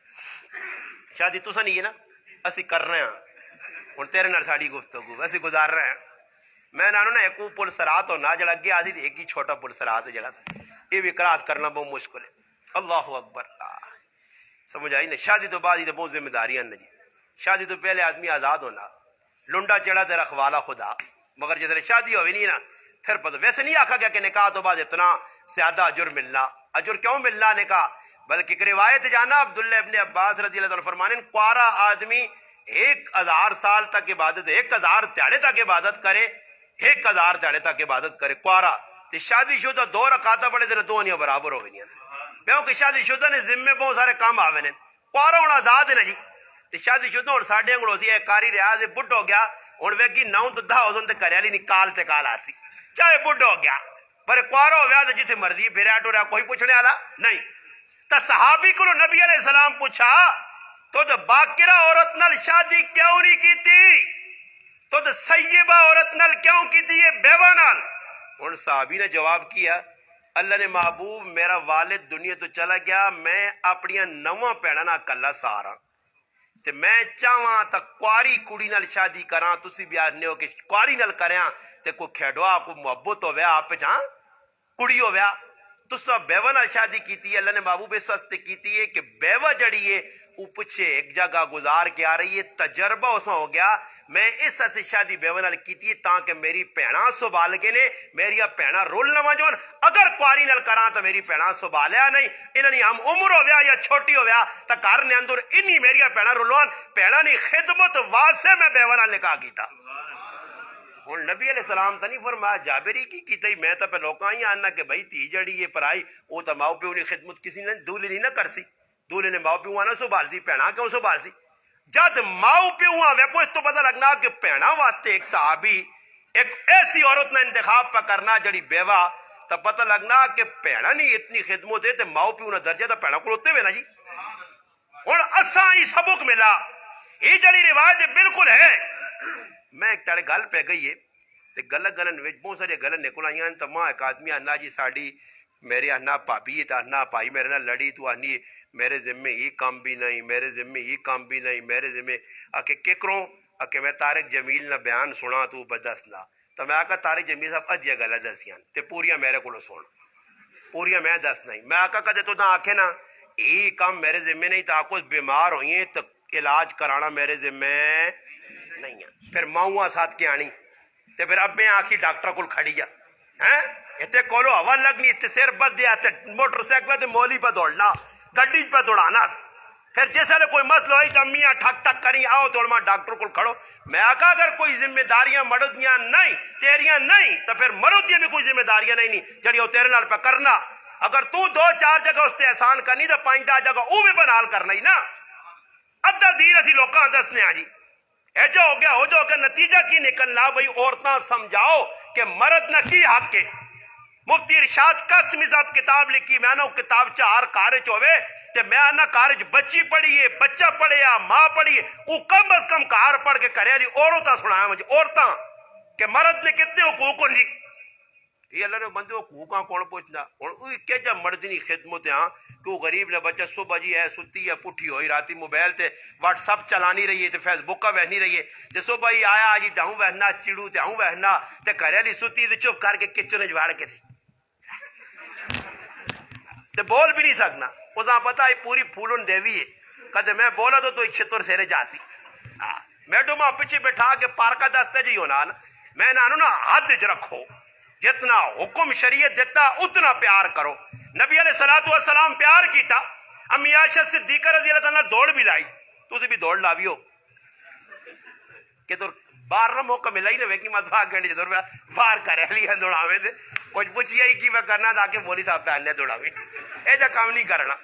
Speaker 1: شادی تسا نہیں ہے نا, اسی کر رہے ہیں ہوں تیرے نال ساڑی گفتگو اسی گزار رہے ہیں. میں نانو نا ایک پل سرات ہونا جڑا اگے آدھی ایک ہی چھوٹا پل سرات ہے جڑا تھا, یہ بھی کراس کرنا بہت مشکل ہے. اللہ اکبر, سمجھ آئی نا. شادی تو بعد ہی بہت ذمہ داریاں نے جی. شادی تو پہلے آدمی آزاد ہونا, لنڈا چڑھا تے رکھوالا خدا, مگر جس شادی ہوئی نہیں نا پھر پتہ. ویسے نہیں آکھا گیا کہ نکاح تو بعد اتنا زیادہ اجر ملنا, اجر کیوں ملنا نکاح, بلکہ ایک روایت جانا عبداللہ ابن عباس رضی اللہ عنہ فرمانے کوارا آدمی 1000 سال تک عبادت, 1000 دیہڑے تک عبادت کرے, 1000 دیہڑے تک عبادت کرے کوارا, تے شادی شدہ 2 رکعتاں پڑھے تے دونوں برابر ہو گئیاں. کیونکہ شادی شدہ نے ذمے بہت سارے کام آوے نے, کوارا ہوں آزاد ہے نا جی. تے شادی شدہ ہوں ساڈے انگلوں سی کاری رہا تے بڈھ ہو گیا, ہوں ویکھی 9 تو 10 ہو سن تے کرے والی نکال تے کال آسی, چاہے بڈھ ہو گیا پر کوارا ہو گیا تے جتھے مرضی پھریا ٹریا کوئی پوچھنے والا نہیں. تا صحابی کو نبی علیہ السلام پوچھا تو باکرہ عورت نال شادی کیوں نہیں کیتی, تو سیبہ عورت نال کیوں کیتی ہے بیوہ نال؟ ان صحابی نے جواب کیا اللہ نے محبوب میرا والد دنیا تو چلا گیا, میں اپنی 9 بھیناں نال کلا سارا تے میں چاہواں تا کواری کڑی نال شادی کراں, تسی بھی آنے ہو کہ کواری نال کریاں تے کوئی کھیڈوا کوئی محبت ہویا آپ جہاں کڑی ہویا, تسا بیوہ نال شادی کیتی ہے. اللہ نے محبوب اس واسطے کیتی ہے کہ بیوہ جڑی ہے وہ پچھے ایک جگہ گزار کے آ رہی ہے, تجربہ اسا ہو گیا, میں اس سے شادی بیوہ نال کیتی ہے تاکہ میری بھیناں سنبھال کے نے میری بھیناں رول نہ وجون, اگر کواری نال کراں تو میری بھیناں سنبھالیا نہیں, انہاں نے ہم عمر ہویا یا چھوٹی ہویا تا گھر نے اندر انی میری بھیناں رولوان, بھیناں نے خدمت واسطے میں بیوہ نال نکاح کیتا. ہوں نبی علیہ السلام تو نہیں فرمایا جابری کی کیتا, میں تو پہ لوکاں ہی آنا کہ بھائی تھی جڑی ہے پرائی وہ تو ماؤ پیو نے خدمت کسی نے دولے نہیں نہ کرسی, دولے نے ماؤ پیو آنا سنبھال دی, بھیناں کیوں سنبھال دی؟ جد ماؤ پیو آوے کو اس تو پتہ لگنا کہ بھیناں واسطے ایک صحابی ایک ایسی عورت نے انتخاب پہ کرنا جڑی بیوہ, تو پتہ لگنا کہ بھیناں نہیں اتنی خدمت ہے تے ماؤ پیو نہ درجہ تو بھیناں کو ہوتے ہوئے نا جی. ہوں اساں ہی سبق ملا, یہ جڑی روایت بالکل ہے. میں ایک تڑے گل پہ گئی ہے تے گلن گلن وچ بہت ساری گلن نکل آئیاں, تو ماں ایک آدمی آنا جی ساڈی میرے آنا بھابی ہے, آنا بھائی میرے نال لڑی, تو آنی میرے ذمے یہ کام بھی نہیں, میرے ذمے یہ کام بھی نہیں, میرے ذمے آکے ککروں آکے میں طارق جمیل نہ بیان سنا تو بدسنا, تو میں آکا طارق جمیل صاحب ادھیا گلا دسیاں تے پوریا میرے کو سن, پوریا میں دس نہیں. میں آکا کدے تو آکھے نا یہ کام میرے ذمے نہیں, تو آکو بیمار ہوئی ہیں تو علاج کرانا میرے ذمے نہیں ہے. پھر ماؤں ساتھ کے آنی تے پھر اب میں آخی ڈاکٹر کو کھڑی جا ہیں اتنے کولو ہوا لگنی اتنے سر بد دیا موٹر سائیکل تے مولی پہ دوڑنا گڈی پہ دوڑانا پھر جس نے کوئی مسئلہ ہوئی تو امیاں ٹھک ٹھک کری آؤ تو میں ڈاکٹر کو کھڑو میں آکا اگر کوئی ذمہ داریاں مرودیاں نہیں تیریاں نہیں تو پھر مرودیاں بھی کوئی ذمہ داریاں نہیں جڑی وہ تیرے نال پہ کرنا اگر تو 2-4 جگہ اس تے احسان کرنی تو 5-10 جگہ وہ بھی بنال کرنا ہی نا ادھا دین اسی لوکاں دسنے آ جی اے جو ہو گیا ہو جو ہو گیا نتیجہ کی نکلنا بھئی عورتاں سمجھاؤ کہ مرد نہ کی حق کے مفتی ارشاد قسم صاحب کتاب لکھی میں نہ کتاب چار کارج ہوئے تے میں نہ کارج بچی پڑھیے بچہ پڑھیا ماں پڑھیے وہ کم از کم کار پڑھ کے کرے علی عورتاں سنایا مجھے عورتاں کہ مرد نے کتنے حقوق ہوں جی یہ اللہ نے بندے حقوقاں کون پوچھنا اور وہ کہ جب مردنی خدمت ہاں کہ وہ غریب نے بچہ صبح جی ہے ستی ہے پٹھی ہوئی راتی موبائل تے واٹس اپ چلانی رہی ہے تے فیس بک کا بہنی رہی ہے تے صبح ہی آیا جی تہوں بہنا چڑو تہوں بہنا تے گھر والی ستی تے چپ کر کے کچن جواڑ کے تھی تے بول بھی نہیں سکنا اساں پتہ ہے پوری پھولن دیوی ہے کہتے میں بولا تو چھتر سیرے جاسی میڈو ماں پیچھے بٹھا کے پارکا دستے جی ہونا میں نانو نا حد چ رکھو جتنا حکم شریعت دیتا اتنا پیار کرو نبی علیہ السلام پیار کیتا امی عائشہ صدیقہ رضی اللہ تعالیٰ دوڑ بھی لائی تو بھی دوڑ لاوی ہو کہ تو باہر نہ موقع ملا ہی نہ ویکی مت بھاگ گھنٹے جدور میں باہر کرے لی ہے دوڑاوے دے کچھ پوچھیا ہی کی میں کرنا تھا کہ مولی صاحب پہننے دوڑاوے اے جا کام نہیں کرنا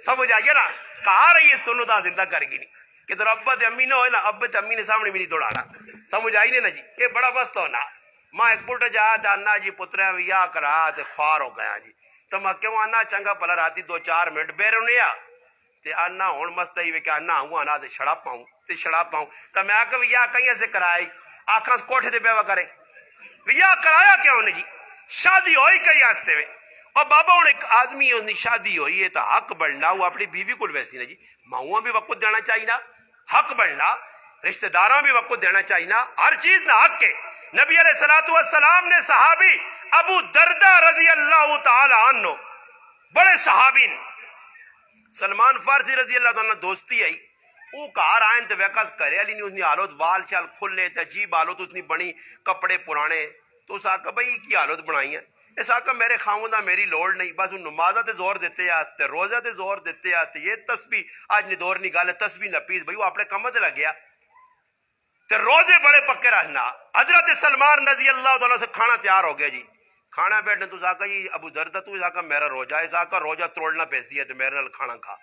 Speaker 1: سمجھ آئیے نا کہا رہی ہے سنو تا زندہ کر گی نہیں کہ تو ابا تے امی نہ ہوئے نا ابا تے امی نے سامنے بھی نہیں دوڑانا سمجھ آئی نہیں نا جی یہ بڑا مست ہونا ماں ایک پلٹ جایا دانا جی پترے ویا کرا تے خوار ہو گیا جی تو میں کیوں آنا چنگا پلا راتی 2-4 منٹ بیرونیا تے آنا ہون مست ہی کہ آنا ہوں آنا تے شڑا پاؤں تے شڑا پاؤں تو میں آکا ویا کہیں سے کرائی آکھاں کوٹھے دے بیوہ کرے ویا کرایا کیا ہونے جی شادی ہوئی کئی آستے میں اور بابا ہوں ایک آدمی ہے شادی ہوئی ہے تو حق بڑھنا وہ اپنی بیوی کو ویسی نا جی ماؤں بھی وقت دینا چاہیے نا حق بڑھنا رشتہ داراں بھی وقت دینا چاہیے نا ہر چیز نہ حق کے نبی علیہ السلام نے صحابی ابو دردہ رضی اللہ تعالی عنہ بڑے صحابین سلمان فارسی رضی اللہ عنہ دوستی آئی وہ کار آئیں تو ویکاس کرے علی نہیں اس نے حالت وال شال کھلے تے عجیب حالت اس نے بنی کپڑے پرانے تو اس آقا بھئی کی حالت بنائی ہیں اس آقا میرے خاؤں دا میری لوڑ نہیں بس نمازہ تے زور دیتے آتے روزہ تے زور دیتے آتے یہ تسبیح آج نے دور نہیں گالے تسبیح نہ پیس بھئی وہ اپنے کمت لگ گیا تے روزے بڑے پکے رہنا حضرت سلمان رضی اللہ تعالیٰ سے کھانا تیار ہو گیا جی کھانا بیٹھنے تو آقا جی ابو دردہ تو آقا میرا روزہ ہے اس آقا روزہ توڑنا پیسی ہے تو میرے نال کھانا کھا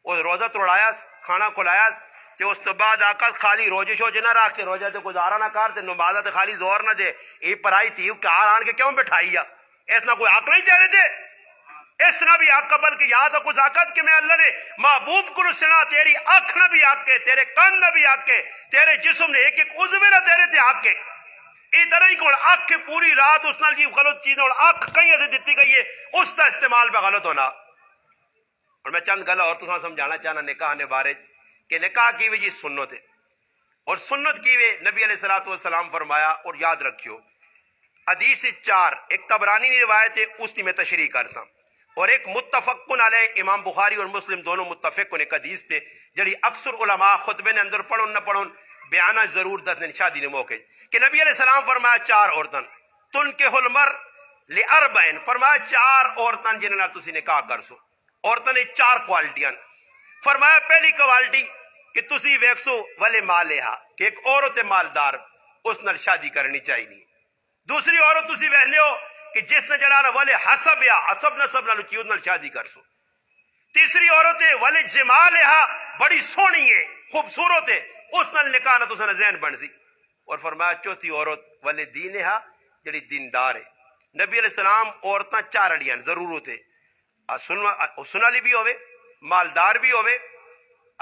Speaker 1: وہ روزہ توڑایا کھانا کھلایا تے اس تو بعد آقا خالی روزے شوجے نہ رکھ تے روزہ تے گزارا نہ کر تے نمازہ تے خالی زور نہ دے یہ پرائی تھی کار آن کے کیوں بٹھائی اس نہ کوئی حق نہیں دے رہے تھے اس نہ بھی حق قبل کی یاد کچھ آقت کہ میں اللہ نے محبوب کو سنا تیری آنکھ نہ بھی حق کے تیرے کان نہ بھی حق کے تیرے جسم نے ایک ایک عضو نہ تیرے تے حق کے ادھر ہی کون آنکھ کے پوری رات اس نال جی غلط چیزیں اور آنکھ کہیں ایسے دیتی گئی ہے اس کا استعمال پہ غلط ہونا اور میں چند گلا اور تو سمجھانا چاہنا نکاح نے بارے کہ نکاح کی وجہ سنت ہے اور سنت کی وے نبی علیہ السلام فرمایا اور یاد رکھیو حدیث 4 ایک طبرانی نے روایت ہے اس کی میں تشریح کرتا اور ایک متفقن علیہ امام بخاری اور مسلم دونوں متفق ایک حدیث تھے جڑی اکثر علماء خطبے نے اندر پڑھن نہ پڑھن بیانہ ضرور دس شادی نے موقع کہ نبی علیہ السلام فرمایا 4 عورتن تن کے حلمر لاربعین فرمایا 4 عورتن جنہاں نال تسی نکاح کر سو عورتوں نے 4 کوالٹیاں فرمایا پہلی کوالٹی کہ تسی ویکسو ولے مالہا کہ ایک عورت مالدار اس نال شادی کرنی چاہیے دوسری عورت تسی وہنے ہو کہ جس نے جڑا ولے حسب یا حسب نسب نال کی نال شادی کر سو تیسری عورت ہے ولے جمالہا بڑی سونی ہے خوبصورت ہے اس نال نکاح نہ تساں ذہن بن سی اور فرمایا چوتھی عورت ولے دینہا جڑی دیندار ہے نبی علیہ السلام عورتاں 4 اڑیاں ضرورت ہے سنالی بھی ہوئے مالدار بھی ہوئے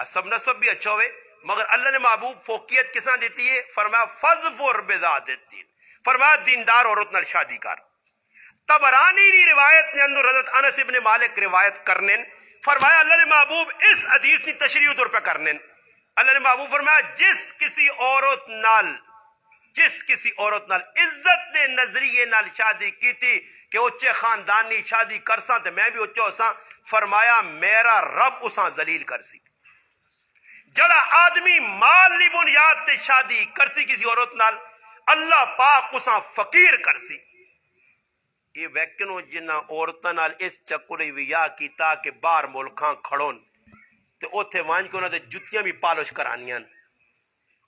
Speaker 1: سب نسب بھی اچھا ہوئے مگر اللہ نے محبوب فوقیت کساں دیتی ہے فرمایا فظفر بذات الدین فرمایا دیندار عورت نال شادی کر طبرانی کی روایت نے اندر حضرت انس ابن مالک روایت کرنے فرمایا اللہ نے محبوب اس حدیث کی تشریح طور پہ کرنے اللہ نے محبوب فرمایا جس کسی عورت نال عزت دے نظریے نال شادی کی تھی کہ اچھے خاندانی شادی کرساں تے میں بھی اچھا ہوساں فرمایا میرا رب اساں ذلیل کرسی جڑا آدمی مال لی بنیاد تے شادی کرسی کسی عورت نال اللہ پاک اساں فقیر کرسی یہ ویکنو جنہ عورتوں نال اس چکر ویا کیتا کہ باہر ملکاں کھڑون تے اوتھے وانج کے انہاں دے جتیاں بھی پالش کرانیاں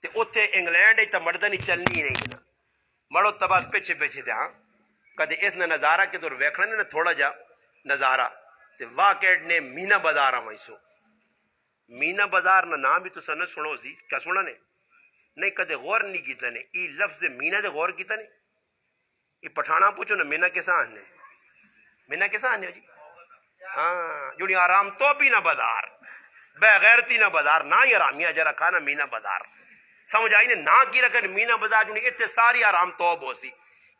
Speaker 1: تے اوتھے انگلینڈ تے مردہ نہیں چلنی نہیں نا مڑو تباہ پیچھے پیچھے دے ہاں کدے اس نے نظارہ کے دور ویکھنا نے تھوڑا جا نظارہ تے واقعہ نے مینا بازار آوائی سو مینا بازار نہ نام بھی تو سنت سنو سی کیا سنا نے نہیں کدے غور نہیں کیتا نے ای لفظ مینا دے غور کیتا نے یہ پٹھانا پوچھو نا مینا کیسا آنے مینا کیسا آنے ہو جی ہاں جوڑی آرام تو بھی نہ بازار بے غیرتی نہ بازار نہ ہی آرامیہ جرا کھانا مینا بازار سمجھ آئی نے نہ کی رکھن مینا بازار جوڑی اتنے ساری آرام تو ہو سی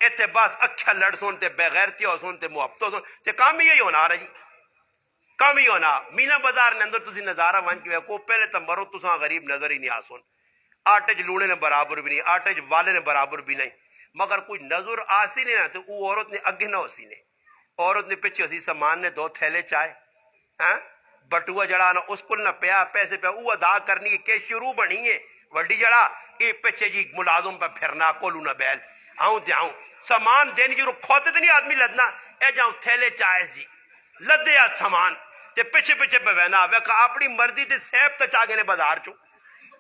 Speaker 1: اتنے بس اکھا لڑ سن تے بے غیرتی ہو سن تے محبتوں سن تے کام ہی ہونا رہا جی کام ہی ہونا مینا بازار نے اندر تسی نظارہ وان کے کو پہلے تو مرو تساں غریب نظر ہی نہیں آسون آٹے چ لونے نے برابر بھی نہیں آٹے چ والے نے برابر بھی نہیں مگر کوئی نظر آسی نہیں نا تو وہ عورت نے اگے نہ ہو سی نے عورت نے پیچھے سی سامان نے 2 تھیلے چائے ہاں بٹوا جڑا نا اس کو نہ پیا پیسے پہ وہ ادا کرنی کہ شروع بنی ہے وڈی جڑا یہ پیچھے جی ملازم پہ پھرنا کولو نہ بیل آؤں دیاؤں سامان دینی جو کھوتے تو نہیں آدمی لدنا اے جاؤں تھیلے چائے جی لدیا سامان تے پیچھے پیچھے پہ بہنا ویکا اپنی مرضی تے سیب تے چاگے نے بازار چو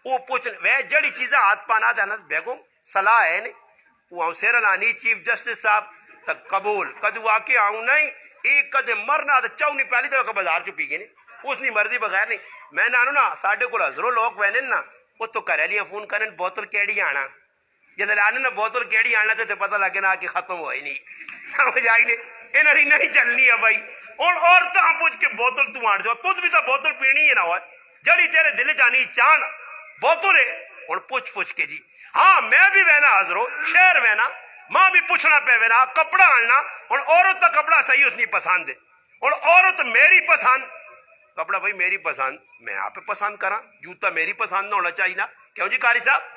Speaker 1: وہ پوچھ وے جڑی چیزیں ہاتھ پانا جانا بیگم صلاح ہے نہیں وہ سیر لانی چیف جسٹس صاحب تک قبول کدو واقع آؤں نہیں ایک کدے مرنا تو چاؤ نہیں پہلی تو بازار چو پی گئے نہیں اس نے مرضی بغیر نہیں میں نہ نا ساڈے کو ہزروں لوگ وینے نا وہ تو کریلیاں فون کرن بوتل کیڑی آنا جس آنے نا بوتل کیڑی آنا تو پتہ لگے نا کہ ختم ہوئی نہیں سمجھ آئی نہیں انہوں نے نہیں چلنی ہے بھائی اور تاں پوچھ کے بوتل تو آڑ جو تجھ بھی تو بوتل پینی ہے نا ہوئے جڑی تیرے دل جانی چان بوتل ہے اور پوچھ کے جی ہاں میں بھی وینا حضرو شہر وینا ماں بھی پوچھنا پہ وینا کپڑا آنا اور عورت کا کپڑا صحیح اس نہیں پسند ہے اور عورت میری پسند کپڑا بھائی میری پسند میں آپ پسند کرا جوتا میری پسند نہ ہونا چاہیے نا کیوں جی قاری صاحب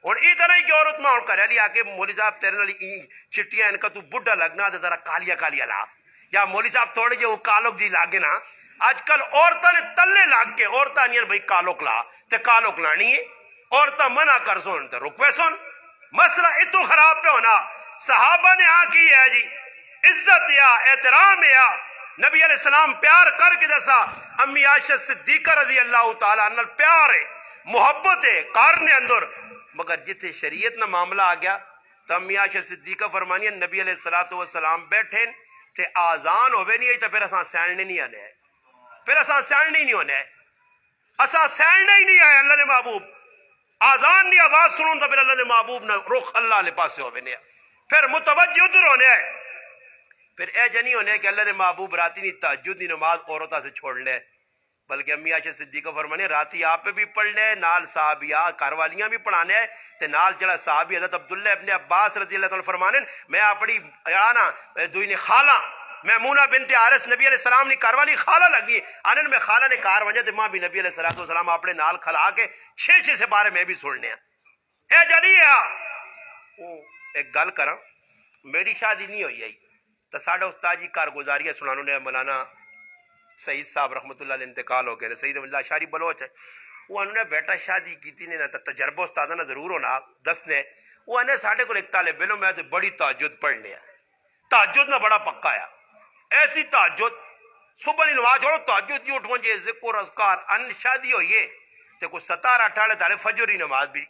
Speaker 1: اور ای طرح ہی کہ عورت ماں کرے لی آکے مولی صاحب تیرے نالی چٹیاں ان کا تو بڑھا لگنا تے ذرا کالیا کالیا لا یا مولی صاحب تھوڑے جو کالوک جی لاگے نا آج کل عورتاں نے تلے لاگ کے عورتاں نہیں بھائی کالوک لا تے کالوک لانی ہے عورتاں منع کر سن تے رکوے سن مسئلہ اتو خراب پہ ہونا صحابہ نے آ کی ہے جی عزت یا احترام یا نبی علیہ السلام پیار کر کے جیسا امی عائشہ صدیقہ رضی اللہ تعالیٰ عنہ پیار ہے محبت ہے کارنے اندر مگر جتنے شریعت نہ معاملہ آ گیا تو امی عائشہ صدیقہ فرمانی ہے نبی علیہ السلام بیٹھے تے آزان ہوئے نہیں آئی تو پھر اساں سینڈنے نہیں آنے ہے پھر اساں سینڈنے نہیں ہونے ہے اساں سینڈنے ہی نہیں آئے اللہ نے محبوب آزان نہیں آواز سنوں تو پھر اللہ نے محبوب نہ رخ اللہ لے پاسے ہوئے نہیں پھر متوجہ ادھر ہونے ہے پھر اے جنی ہونے کہ اللہ نے محبوب راتی نہیں تہجد دی نماز عورتہ سے چھوڑ لے بلکہ امی عائشہ صدیقہ فرمانے راتی آپ پہ بھی پڑھ لے نال صحابیہ کاروالیاں بھی پڑھانے تے نال جڑا صحابی حضرت عبداللہ ابن عباس رضی اللہ تعالیٰ فرمانے میں اپنی آنا دوئی نے خالہ میمونہ بنت حارث نبی علیہ السلام نے کاروالی خالہ لگی آنے میں خالہ نے کار وجہ تے ماں بھی نبی علیہ السلام اپنے نال کھلا کے 6 سے بارے میں بھی سننے اے جنی ہے ایک گل کرا میری شادی نہیں ہوئی آئی تو ساڑھا استاد جی کارگزاریہ سنانوں نے مولانا سعید صاحب رحمت اللہ علیہ انتقال ہو گئے سعید اللہ شاری بلوچ ہے وہ انہوں نے بیٹا شادی کی تھی نے تجربہ استاد نہ ضرور ہونا دس نے وہ انہیں ساڑھے کو ایک طالب علم ہے تو بڑی تہجد پڑھ لیا تہجد نہ بڑا پکا ہے ایسی تہجد صبح نہیں نماز چھوڑو تہجد کی اٹھوں جے ذکر اذکار ان شادی ہوئی ہے تو کوئی 17-18 تالے فجر ہی نماز بھی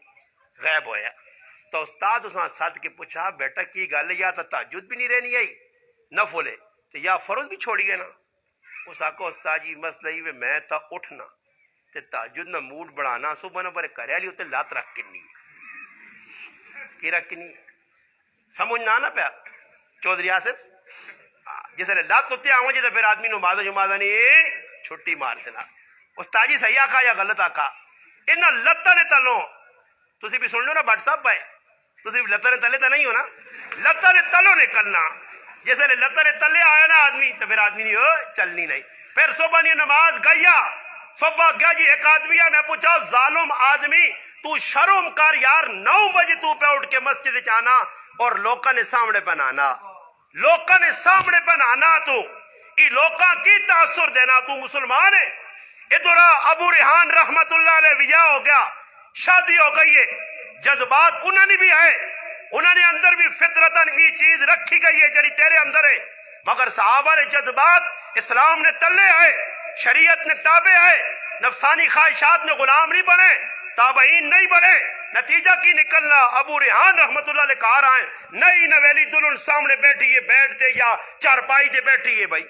Speaker 1: غائب ہویا تو استاد اس نے ساتھ کے پوچھا بیٹا کی گل یا تو تہجد بھی نہیں رہنی آئی نفل ہے تو یا فرض بھی چھوڑی ہے نا اس آکو استاد جی مسئلہ ہی میں تا اٹھنا تے تہجد نہ موڈ بڑھانا صبح نہ برے کرے لی ہوتے لات رکھ کنی کی رکھ کنی سمجھ نہ پیا چودھری آصف جیسے لات ہوتے آؤں جی تو پھر آدمی نمازہ جمازہ نہیں چھٹی مار دینا استاد جی صحیح آکھا یا غلط آکھا انہا لتا نے تلوں تسی بھی سن لو نا بٹ صاحب بھائی تسی بھی لتا نے تلے تا نہیں ہو نا لتا نے تلوں نکلنا جیسے لتا نے تلے آیا نا آدمی تو پھر آدمی نہیں ہو چلنی نہیں پھر صبح نہیں نماز گیا صبح گیا جی ایک آدمی ہے میں پوچھا ظالم آدمی تو شرم کر یار 9 بجے تو پہ اٹھ کے مسجد جانا اور لوکاں نے سامنے بنانا لوکاں نے سامنے بنانا تو یہ لوکاں کی تاثر دینا تو مسلمان ہے ادھر ابو ریحان رحمت اللہ علیہ ویا ہو گیا شادی ہو گئی ہے جذبات انہوں نے بھی ہے انہوں نے اندر بھی فطرتاً یہ چیز رکھی گئی ہے جڑی تیرے اندر ہے، مگر صحابہ نے جذبات اسلام نے تلے آئے، شریعت نے تابع آئے، نفسانی خواہشات نے غلام نہیں بنے، تابعین نہیں بنے۔ نتیجہ کی نکلنا؟ ابو ریحان رحمت اللہ علیہ کہا رہا ہے نئی نویلی دلہن سامنے بیٹھی ہے بیٹھ تے یا چارپائی تے بیٹھی ہے، بھائی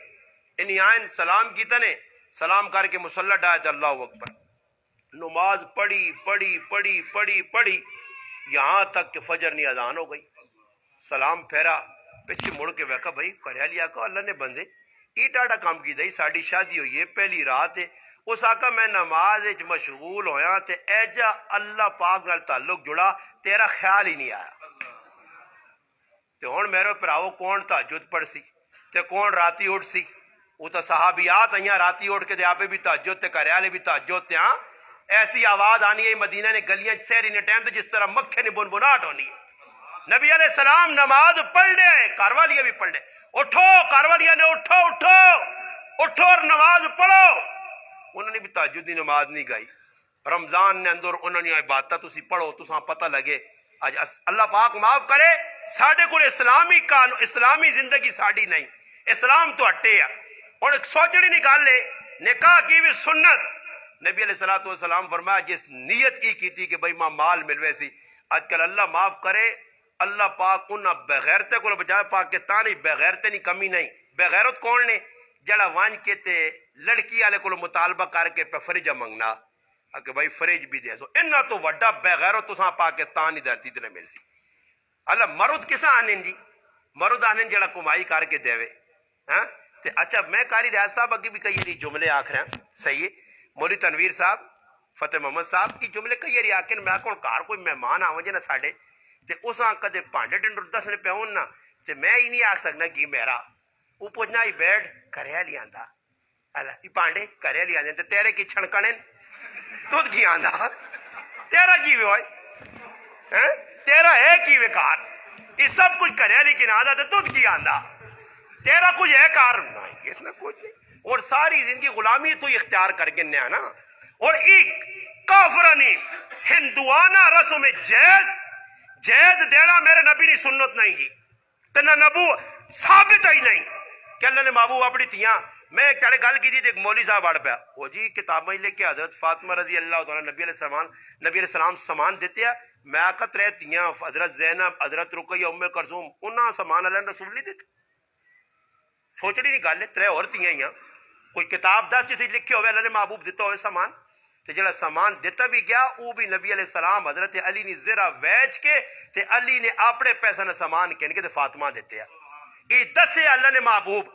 Speaker 1: انہی آئین سلام کی تنے سلام کر کے مسلح ڈائے تے اللہ اکبر، نماز پڑھی پڑھی پڑھی پڑھی پڑھی یہاں تک کہ فجر نہیں اذان ہو گئی، سلام پھیرا پیچھے مڑ کے ویکھا بھائی کریا لیا کو اللہ نے بندے یہ ٹاٹا کام کی دئی، ساڑی شادی ہوئی ہے پہلی رات ہے، اس آقا میں نماز وچ مشغول ہویا تے ایجا اللہ پاک نال تعلق جڑا تیرا خیال ہی نہیں آیا۔ تے ہن میرے پراؤ کون تہجد پڑھ سی تے کون راتی اٹھ سی؟ وہ تو صحابیات آئیاں راتی اٹھ کے تے آپے بھی تہجد تے کرے والے بھی تہجد تے ہاں ایسی آواز آنی ہے مدینہ نے گلیاں سہری نے ٹائم تے جس طرح مکھے نے بنبناہٹ ہونی ہے۔ نبی علیہ السلام نماز پڑھ لے، کاروالیاں بھی پڑھ لے، اٹھو کاروالیاں نے اٹھو اٹھو اٹھو اور نماز پڑھو۔ انہوں نے بھی تہجد دی نماز نہیں گائی، رمضان نے اندر انہوں نے عبادت تسی پڑھو تساں پتہ لگے۔ آج اللہ پاک معاف کرے ساڈے کول اسلامی قانون اسلامی زندگی ساڈی نہیں، اسلام تو ہٹے ہے۔ اور ایک سوچنی نکال لے نکاح کی بھی سنت، نبی علیہ السلام فرمایا جس نیت کی کہ بھائی ماں مال ملوے سی، آج کل اللہ معاف کرے اللہ پاک انہاں بغیرتے کو بجائے پاکستانی بغیرتے نہیں کمی نہیں، بغیرت کون نے جڑا وانج کے تے لڑکی والے کو مطالبہ کر کے پہ فریج منگنا کہ بھائی فریج بھی دے سو، انہاں تو وڈا بغیرت تساں پاکستانی دھرتی تے نہ مل سی۔ اللہ مرد کسا آنن جی؟ مرد آنن جڑا کمائی کر کے دے ہاں تے اچھا میں قاری ریاض صاحب اگے بھی کئی جملے آکھ رہا ہیں، صحیح ہے، مولی تنویر صاحب فتح محمد صاحب کی جملے کئی آکھن میں آکھوں کار کوئی مہمان آؤں جے نا ساڈے تے اساں کدے پانڈے ڈنڈر دسنے پہ ہون نا تے میں ہی نہیں آکھ سکنا کی میرا وہ پوچھنا ہی بیٹھ کریا لی آندا اللہ یہ پانڈے کریا لی آندے تے تیرے کی چھڑکنے تود کی آندا تیرا کی ہوئے تیرا ہے کی وکار یہ سب کچھ کریا لی کی آندا تے تود کی آندا تیرا کچھ ہے کار نہیں اس میں کچھ نہیں، اور ساری زندگی غلامی تو اختیار کر کے نیا نا۔ اور ایک کافرانی ہندوانہ رسم جیز دینا میرے نبی نے سنت نہیں جی تے نہ نبو ثابت ہی نہیں کہ اللہ نے محبوب اپنی تیاں۔ میں ایک تڑے گل کی تھی ایک مولوی صاحب بڑھ پیا وہ جی کتابیں لے کے حضرت فاطمہ رضی اللہ تعالیٰ نبی علیہ السلام سامان دیتے ہیں، میں آقا ترے تیاں حضرت زینب حضرت رقیہ ام کلثوم انہاں سامان اللہ رسول نہیں دیتے، سوچنی نہیں گل ہے ترے اور تیاں ہی کوئی کتاب دس جس لکھے ہوئے اللہ نے محبوب دیتا ہوئے سامان تے جڑا سامان دیتا بھی گیا وہ بھی نبی علیہ السلام حضرت علی نے زرہ ویچ کے تے علی نے اپنے پیسہ نہ سامان کہنے کے تے فاطمہ دیتے ہیں۔ یہ دسے اللہ نے محبوب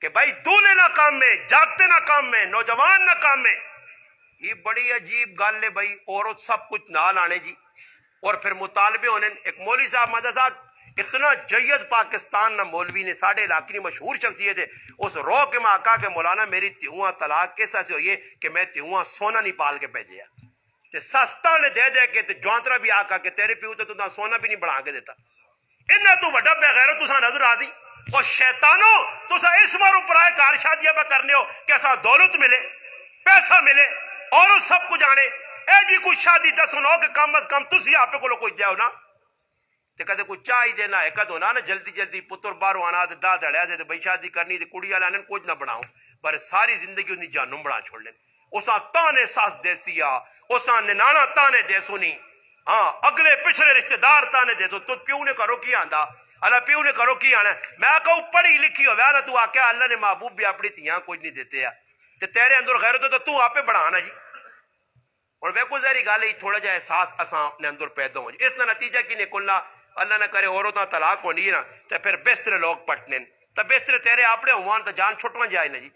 Speaker 1: کہ بھائی دولے نہ کام میں جاگتے نہ کام میں نوجوان نہ کام میں۔ یہ بڑی عجیب گل ہے بھائی، عورت سب کچھ نہ لانے جی اور پھر مطالبے ہونے۔ ایک مولوی صاحب مدد صاحب اتنا جید پاکستان نہ مولوی نے ساڑھے علاقے مشہور شخصیت ہے، اس رو کے ماں کہا کہ مولانا میری تیہواں طلاق کیسا سے ہوئی ہے کہ میں تیہواں سونا نہیں پال کے بھیجیا تے سستا نے دے دے کے تے جوانترا بھی آکا کہ تیرے پیو تے تو سونا بھی نہیں بڑھا کے دیتا۔ انہاں تو بڑا بغیرت تساں نظر آ دی اور شیطانوں تساں اس مارو پرائے کار شادیاں پہ کرنے ہو کہ ایسا دولت ملے پیسہ ملے اور سب کچھ آنے اے جی کوئی شادی دسن ہو کہ کم از کم تسی آپ کو کوئی دیو نا تے کدے کوئی چاہی دینا ہے کدو نا جلدی جلدی پتر باہروں آنا تے دا دڑیا دے بھائی شادی کرنی تے کڑی والے کچھ نہ بناؤ پر ساری زندگی انہی جانم بنا چھوڑ لیں۔ اساں تانے ساس دے سیا اساں ننانا تانے دے سنی ہاں اگلے پچھلے رشتہ دار تانے دے سو تو پیو نے کرو کی آندا اللہ پیو نے کرو کی آنا میں کہوں پڑھی لکھی ہو نا تو آکے اللہ نے محبوب بھی اپنی تیاں کچھ نہیں دیتے ہیں تے تیرے اندر غیرت ہو تو آپ بڑھانا جی۔ اور ویکو ظاہری گل ہے تھوڑا جا احساس اساں نے اندر پیدا ہو اس کا نتیجہ کی نکلنا اللہ نہ کرے عورتاں طلاق ہونی نا تے پھر بسترے لوگ پٹنے تے بسترے تیرے اپنے ہوان تے جان چھٹواں جائے نا جی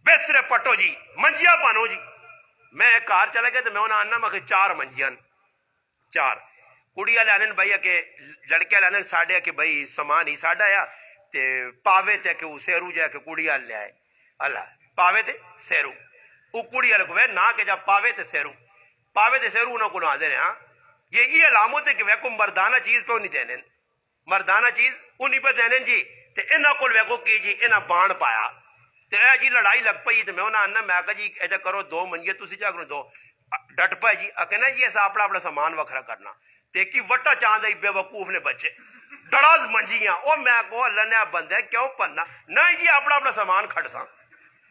Speaker 1: بسترے پٹو جی منجیاں پانو جی۔ میں گھر چلا گیا تے میں انہاں آنا میں چار منجیاں چار کڑی والے آنے بھائی کہ لڑکے والے آنے ساڈے کہ بھائی سامان ہی ساڈا آ تے پاوے تے کہ سیرو جا کہ کڑی والے لے آئے اللہ پاوے تے سیرو وہ کڑی والے کو نہ کہ جا پاوے تے سیرو انہوں کو نہ دے ہاں یہ علامت ہے کہ ویکو مردانہ چیز پہ نہیں دینے مردانہ چیز انہی پہ دینے جی تے انہاں کو ویکو کی جی انہاں بان پایا تے اے جی لڑائی لگ پئی تے میں انہاں آنا میں کہا جی ایسا کرو دو منجے تسی جا کرو دو ڈٹ پائے جی کہنا جی ایسا اپنا اپنا سامان وکھرا کرنا تے کی وٹا چاہتا بے وقوف نے بچے ڈڑاز منجیاں او میں کو اللہ نے بندہ کیوں پڑھنا نہیں جی اپنا اپنا سامان کھڑ سا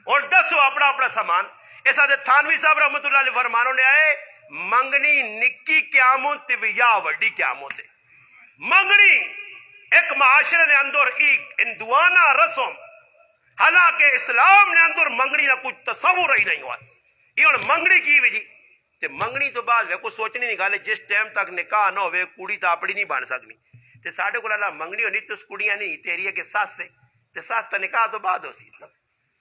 Speaker 1: اور دسو اپنا اپنا سامان اس آدھے تھانوی صاحب رحمت اللہ علیہ فرمانوں نے آئے منگنی نکی قیامت تے یا وڈی قیامت منگنی ایک معاشرے نے اندر ایک اندوانا رسم حالانکہ اسلام نے اندر منگنی نہ کچھ تصور ہی نہیں ہوا یہ ہن منگنی کی وجہ تے منگنی تو بعد کو سوچنی نہیں گل جس ٹائم تک نکاح نہ ہوئے کڑی تو اپنی نہیں بن سکنی تے ساڈے کول اللہ منگنی ہونی تو کڑیاں نہیں تیری ہے کہ سس سے تے سس تو نکاح تو بعد ہو سی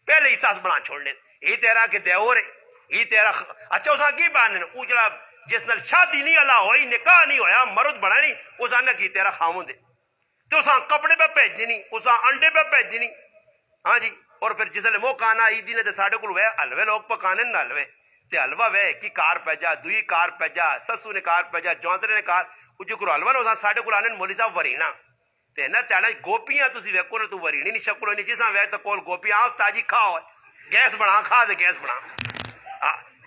Speaker 1: پہلے ہی سس بنا چھوڑنے یہ تیرا کہ دیور ہے یہ تیرا اچھا اس کی باننے او جڑا جس نال شادی نہیں اللہ ہوئی نکاح نہیں ہویا مرد بنا نہیں اس نے کی تیرا خاوند ہے تو اس کپڑے پہ بھیجنی نہیں اس انڈے پہ بھیجنی نہیں ہاں جی اور پھر جس نے وہ کھانا عیدی نے تے ساڈے کول وے حلوے لوگ پکانے نہ حلوے تے حلوا وے کی کار پہ جا دوئی کار پہ جا سسو نے کار پہ جا جونترے نے کار او جو کو حلوا نو ساڈے کول آنے مولوی صاحب ورینا تے نہ تیڑا گوپیاں تسی ویکھو نہ تو ورینی نہیں شکل نہیں جساں وے تے کول گوپیاں آ تاجی کھاؤ گیس بنا کھا دے گیس بنا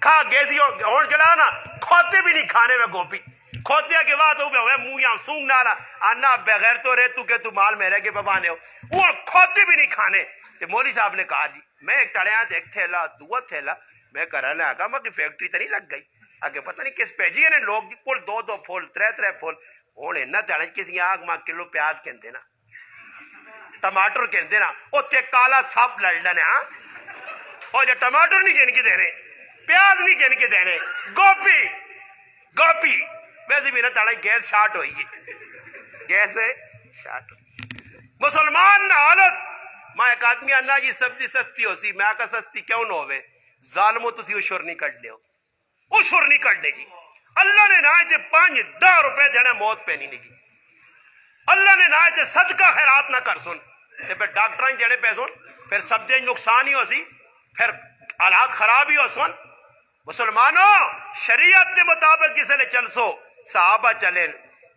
Speaker 1: کھا گیس ہون جڑا نا کھوتے بھی نہیں کھانے میں گوپی کھوتے کے بعد ہوئے منہ سونگ نالا آنا بغیر تو رہ تو کہ تو مال میرے کے ببانے ہو وہ کھوتے بھی نہیں کھانے تے مولوی صاحب نے کہا جی میں ایک تڑیاں تے ایک تھیلا دوا تھیلا میں کرنے آگا میں کہ فیکٹری تو نہیں لگ گئی آگے پتہ نہیں کس پیجی نے لوگ کل دو دو پھول ترے ترے پھول ہونے نہ تڑے کسی آگ ماں کلو پیاز کہندے نا ٹماٹر کہندے نا او تے کالا سب لڑنا نے ہاں اور جو ٹماٹر نہیں گن کے دینے پیاز نہیں گن کے دینے گوپی گوپی ویسے بھی نہ تڑے گیس شارٹ ہوئی ہے گیس شارٹ مسلمان نہ حالت میں ایک آدمی آنا جی سبزی سستی ہو سی میں آکا سستی کیوں نہ ہوئے ظالموں تسی اشور نہیں کٹ لے ہو اشور نہیں کٹ لے جی اللہ نے نہ جے 5-10 روپے دینے موت پہ نہیں جی اللہ نے نہ جے صدقہ خیرات نہ کر سن تے پھر ڈاکٹرائیں دینے پہ سن پھر سب دیں نقصان ہی ہو سی پھر حالات خراب ہی ہو سن مسلمانوں شریعت کے مطابق کسے نے چل سو صحابہ چلیں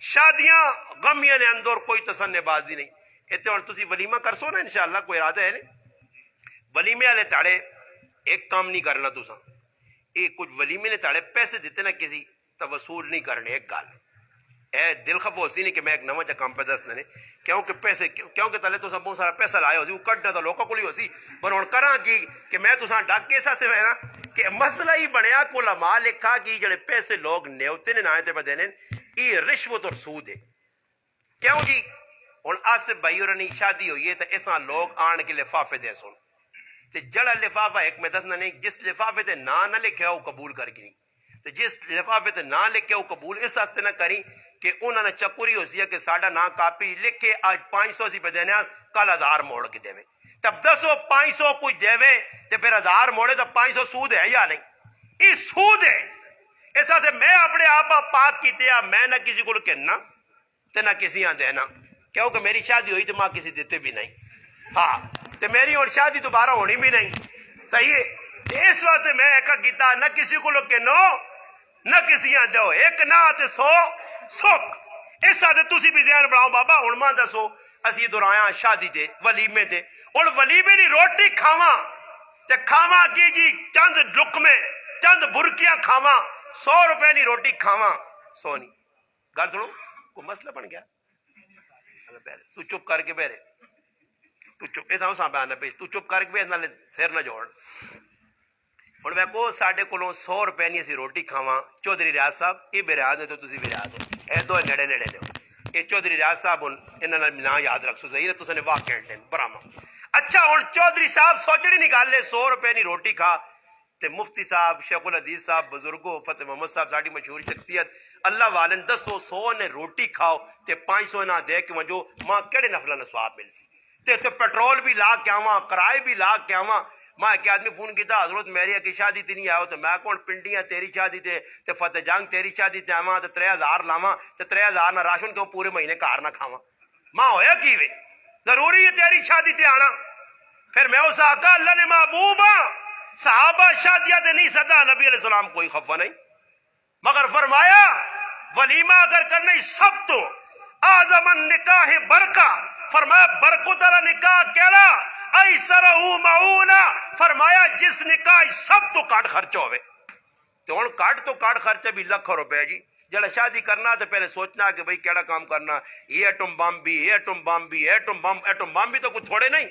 Speaker 1: شادیاں غمیاں نے اندر کوئی تسنے بازی نہیں اتنے اور تسی ولیمہ کر سو نا انشاءاللہ کوئی ارادہ ہے نہیں ولیمے والے تاڑے ایک کام نہیں کرنا تسا ایک کچھ ولیمے نے تاڑے پیسے دیتے نا کسی تو وصول نہیں کرنے ایک گال اے دل خف ہو سی نہیں کہ میں ایک نمجا کام پہ دس نے کیونکہ پیسے کیونکہ تلے تو سب بہت سارا پیسہ لائے ہو سی وہ کٹ تو لوکا کو لی ہو سی پر ان کراں کی کہ میں تو سان ڈاک کیسا سے ہے نا کہ مسئلہ ہی بنیا کو علماء لکھا کہ جڑے پیسے لوگ نیوتے نے نائتے پہ دینے یہ رشوت اور سود ہے کیوں جی اور آصف بھائی اور نہیں شادی ہوئی ہے تو ایسا لوگ آن کے لفافے دے سن تے جڑا لفافہ ایک میں دس نہیں جس لفافے تے نہ لکھے وہ قبول کر گئی تے جس لفافے تے نہ لکھے وہ قبول اس واسطے نہ کری کہ انہوں نے چکوری ہو سی ہے کہ ساڈا نا کاپی لکھ کے آج 500 سی پہ دینے کل 1000 موڑ کے دے تب 500 کچھ دے تے پھر 1000 موڑے تو 500 سود ہے یا نہیں یہ سود ہے اس واسطے میں اپنے آپ پاک کیتے میں نہ کسی کو کہنا تے نہ کسی ہاں دینا کیونکہ میری شادی ہوئی تو ماں کسی دیتے بھی نہیں ہاں تے میری اور شادی دوبارہ ہونی بھی نہیں صحیح ہے اس واسطے میں ایک کیتا نہ کسی کو کہنو نہ کسی ہاں دو ایک نہ تے 100 سکھ اس واسطے تسی بھی ذہن بناؤ بابا ہن ماں دسو اسی ادھر آیا شادی تے ولیمے تے اور ولیمے دی روٹی کھاواں تے کھاواں کی جی چند لقمے چند برکیاں کھاواں 100 روپے دی روٹی کھاواں 100 نہیں گل سنو کوئی مسئلہ بن گیا تو چپ کر کے بیرے تو چپ ایسا سا بیانا پہ تو چپ کر کے بیرے نالے سیر نہ جوڑ اور میں کو ساڑھے کلوں 100 روپے نہیں اسی روٹی کھاواں چودھری ریاض صاحب یہ بے ریاض نے تو تسی بے ریاض ہو اے دو نیڑے نیڑے نے یہ چودھری ریاض صاحب انہوں نے نا یاد رکھ سو صحیح ہے تو سنے واقع کہنٹیں براما اچھا اور چودھری صاحب سوچڑی نکال لے 100 روپے نہیں روٹی کھا تے مفتی صاحب شیخ الحدیث صاحب بزرگوں فتح محمد صاحب ساڑھی مشہور شخصیت اللہ والن 100 نے روٹی کھاؤ تے 500 نہ دے کہ وجو ماں کیڑے نفلہ نے سواب مل سی تے پیٹرول بھی لا کے آواں کرائے بھی لا کے آواں ماں ایک آدمی فون کیتا حضرت میری کی شادی تے نہیں آؤ تو میں کون پنڈیاں تیری شادی تے فتح جنگ تیری شادی تے آواں تے 3000 لاواں تے 3000 نہ راشن کیوں پورے مہینے کار نہ کھاواں ماں ہویا کی وے ضروری ہے تیری شادی تے آنا پھر میں اس آقا اللہ نے محبوبہ صحابہ شادیاں تے نہیں صدا نبی علیہ السلام کوئی خفا نہیں مگر فرمایا ولیمہ اگر کرنے سب تو اعظم النکاح برکہ فرمایا برکت والا نکاح کیڑا ایسرہ معونہ فرمایا جس نکاح سب تو کاٹ خرچ ہوئے تو ہن کاٹ تو کاٹ خرچہ بھی 1,00,000 روپے جی جڑا شادی کرنا تو پہلے سوچنا کہ بھئی کیڑا کام کرنا. یہ ایٹم بم بھی ایٹم بم بھی تو کچھ تھوڑے نہیں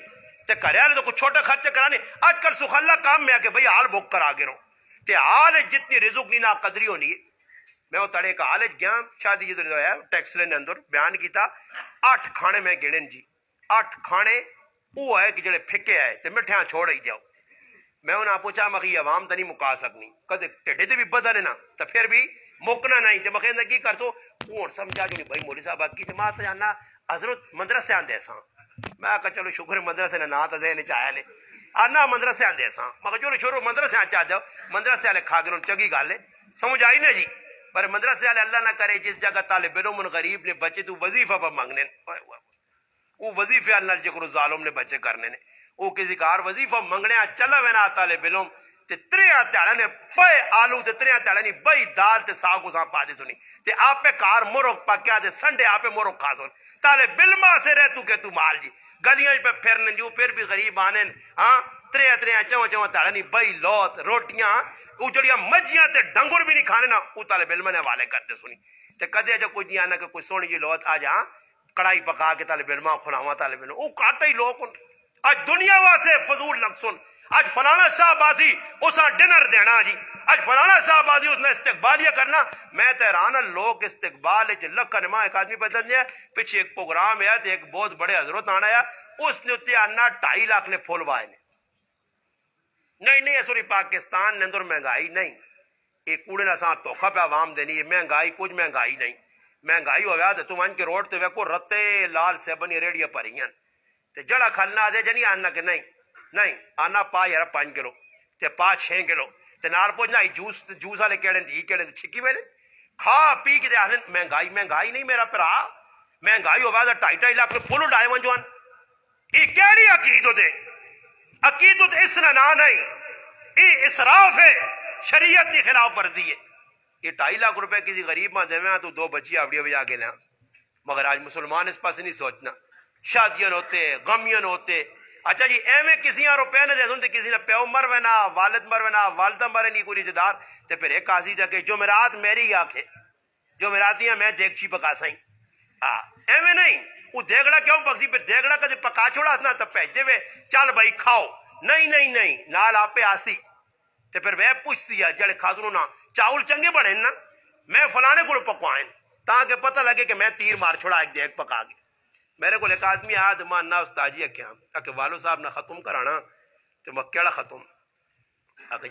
Speaker 1: تے کریا نے تو کچھ چھوٹے خرچے کرانے. آج کل سخلا کام میں آ کے بھئی حال بک کر آگے رہو تے حال جتنی رزق نہیں نا قدری ہونی ہے. میں وہ تڑے کا حال گیا شادی جدھر ہے ٹیکسلے نے اندر بیان کیتا 8 کھانے میں گڑن جی 8 کھانے وہ ہے کہ جڑے پھکے آئے تے مٹھیاں چھوڑ ہی جاؤ. میں انہاں پوچھا مخی عوام تو نہیں مکا سکنی کدے ٹھڈے تے بھی بدل نا تو پھر بھی مکنا نہیں تے مخے کی کر تو ہوں سمجھا جو نہیں بھائی مولوی صاحب کی جماعت جانا حضرت مدرسے آندے ساں. میں کہا چلو شکر مدرسے نے نا تو ذہن چایا لے آنا مدرسے آندے ساں. مگر چلو شروع مدرسے آ چاہ جاؤ مدرسے والے کھا گئے چنگی گل ہے سمجھ آئی نا جی. پر مدرسے والے اللہ نہ کرے جس جگہ طالب علم غریب نے بچے تو وظیفہ پہ منگنے وہ وظیفے نال جکر ظالم نے بچے کرنے نے وہ کسی کار وظیفہ منگنے چلا وینا طالب علم تے تریا تیڑا نے پے آلو تے تریا تیڑا نہیں بئی دال تے ساگ اساں پا دے سنی تے آپ پہ کار مرغ پکیا تے سنڈے آپ پہ مرغ کھا سن طالب علم سے رہ تو کہ تو مال جی گلیاں پہ پھرنے جو پھر بھی غریب آنے ہاں تریا چواں تیڑا نہیں بئی لوت روٹیاں وہ جڑیاں مجھیاں تے ڈنگر بھی نہیں کھانے نا وہ طالب علم نے حوالے کرتے سنی تے کدے جو کچھ نہیں آنا کہ کوئی سونی جی لوت آ جا کڑائی پکا کے طالب علم کھلاواں طالب علم وہ کاٹے ہی لوگ آج دنیا واسے فضول لگ سن آج فلانا صاحب بازی اسا ڈنر دینا جی آج فلانا صاحب بازی اس نے استقبالیہ کرنا. میں تیران لوگ استقبال لکھ نما ایک آدمی پسند ہے پیچھے ایک پروگرام ہے تو ایک بہت بڑے حضرت آنا ہے اس نے اتنے آنا 2.5 لاکھ نے پھول وائے نے نہیں سوری پاکستان نے اندر مہنگائی نہیں یہ کوڑے نہ ساتھ توکھا پہ عوام دینی ہے مہنگائی کچھ مہنگائی نہیں مہنگائی ہوا تو تم ان کے روڈ تے ویکو رتے لال سے بنی ریڑیاں پریاں تے جڑا کھلنا دے جنی آنا کہ نہیں آنا پا یار 5 کلو تے پا 6 کلو تے نال پوچھنا جوس والے کیڑے چھکی میں کھا پی کے آخر مہنگائی نہیں میرا پھرا مہنگائی ہوا تو 2.5 لاکھ پھول ڈائے ونجوان یہ کیڑی عقیدت اس نہ نہیں یہ اسراف ہے شریعت کی خلاف ورزی ہے. یہ 2.5 لاکھ روپے کسی غریب ماں دے تو 2 بچی آوڑی ہوئی آگے لیں مگر آج مسلمان اس پاس نہیں سوچنا شادیاں ہوتے غمیاں ہوتے اچھا جی ایویں کسی روپے نہ دے سنتے کسی نے پیو مر وینا والد مر وینا والدہ مرے نہیں کوئی رشتے دار تے پھر ایک قاضی جا کے جمعرات میری آنکھیں جمعراتیاں میں دیکچی پکا سائیں ایویں نہیں وہ دیگڑا کیوں پکسی پھر دیگڑا کدے پکا چھوڑا نا تو پیج دے وے چل بھائی کھاؤ نہیں نال آپ پہ آسی تے پھر وہ پوچھتی ہے جڑے خاصروں نا چاول چنگے بنے نا میں فلانے کو پکوائیں تاکہ پتہ لگے کہ میں تیر مار چھوڑا ایک دیکھ پکا کے. میرے کو ایک آدمی آیا تو ماننا استاد جی کیا کہ والو صاحب نے ختم کرانا تو میں کیڑا ختم